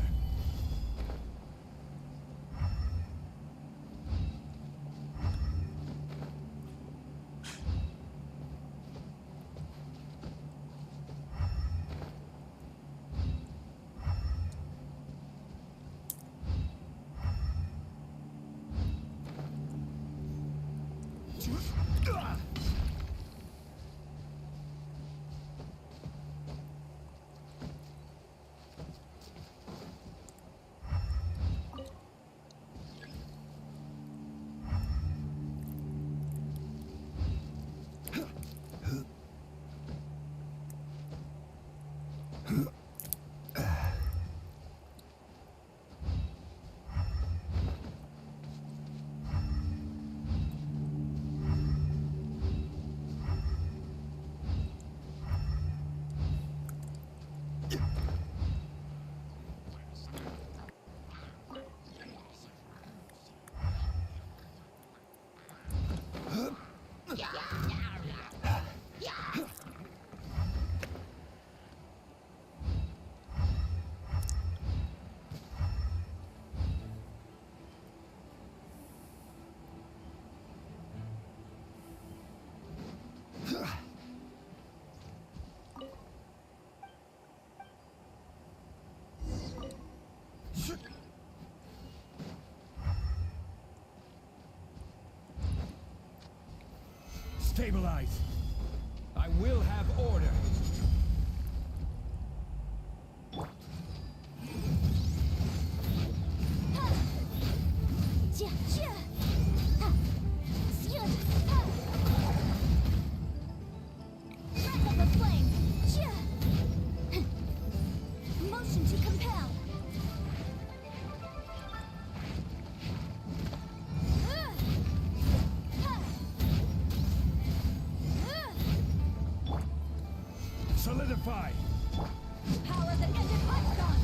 Stabilize. I will have order. Motion to compel. Solidify. Power that ended Python.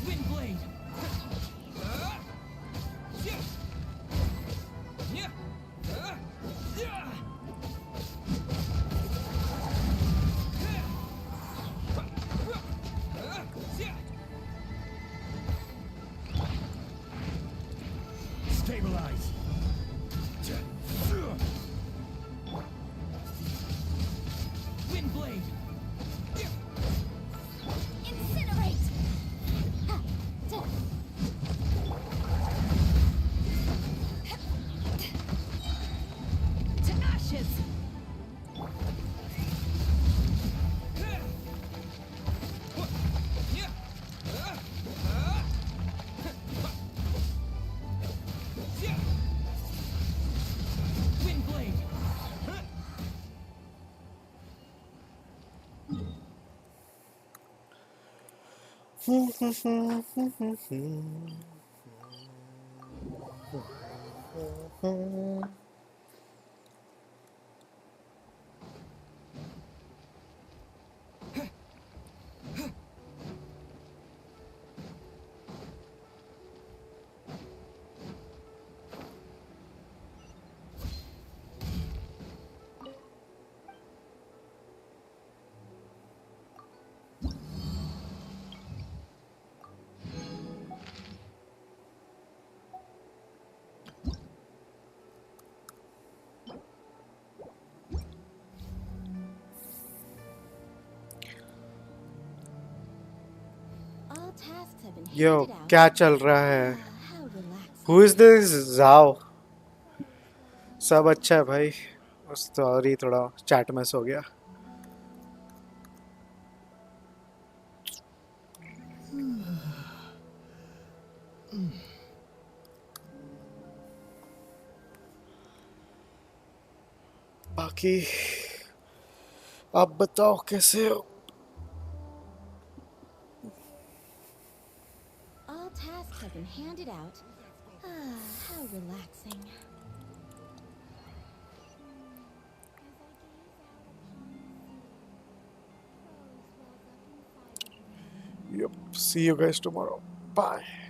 Wind blade. Stabilize. Wind blade. Incinerate! To ashes! Wind blade. All tasks have been Yo, handed out. क्या चल रहा है? How relaxing. Who is this Zhao? सब अच्छा है भाई. Sorry थोड़ा chat miss हो गया. बाकी आप बताओ कैसे हो? All tasks have been handed out. How relaxing. Yep. See you guys tomorrow. Bye.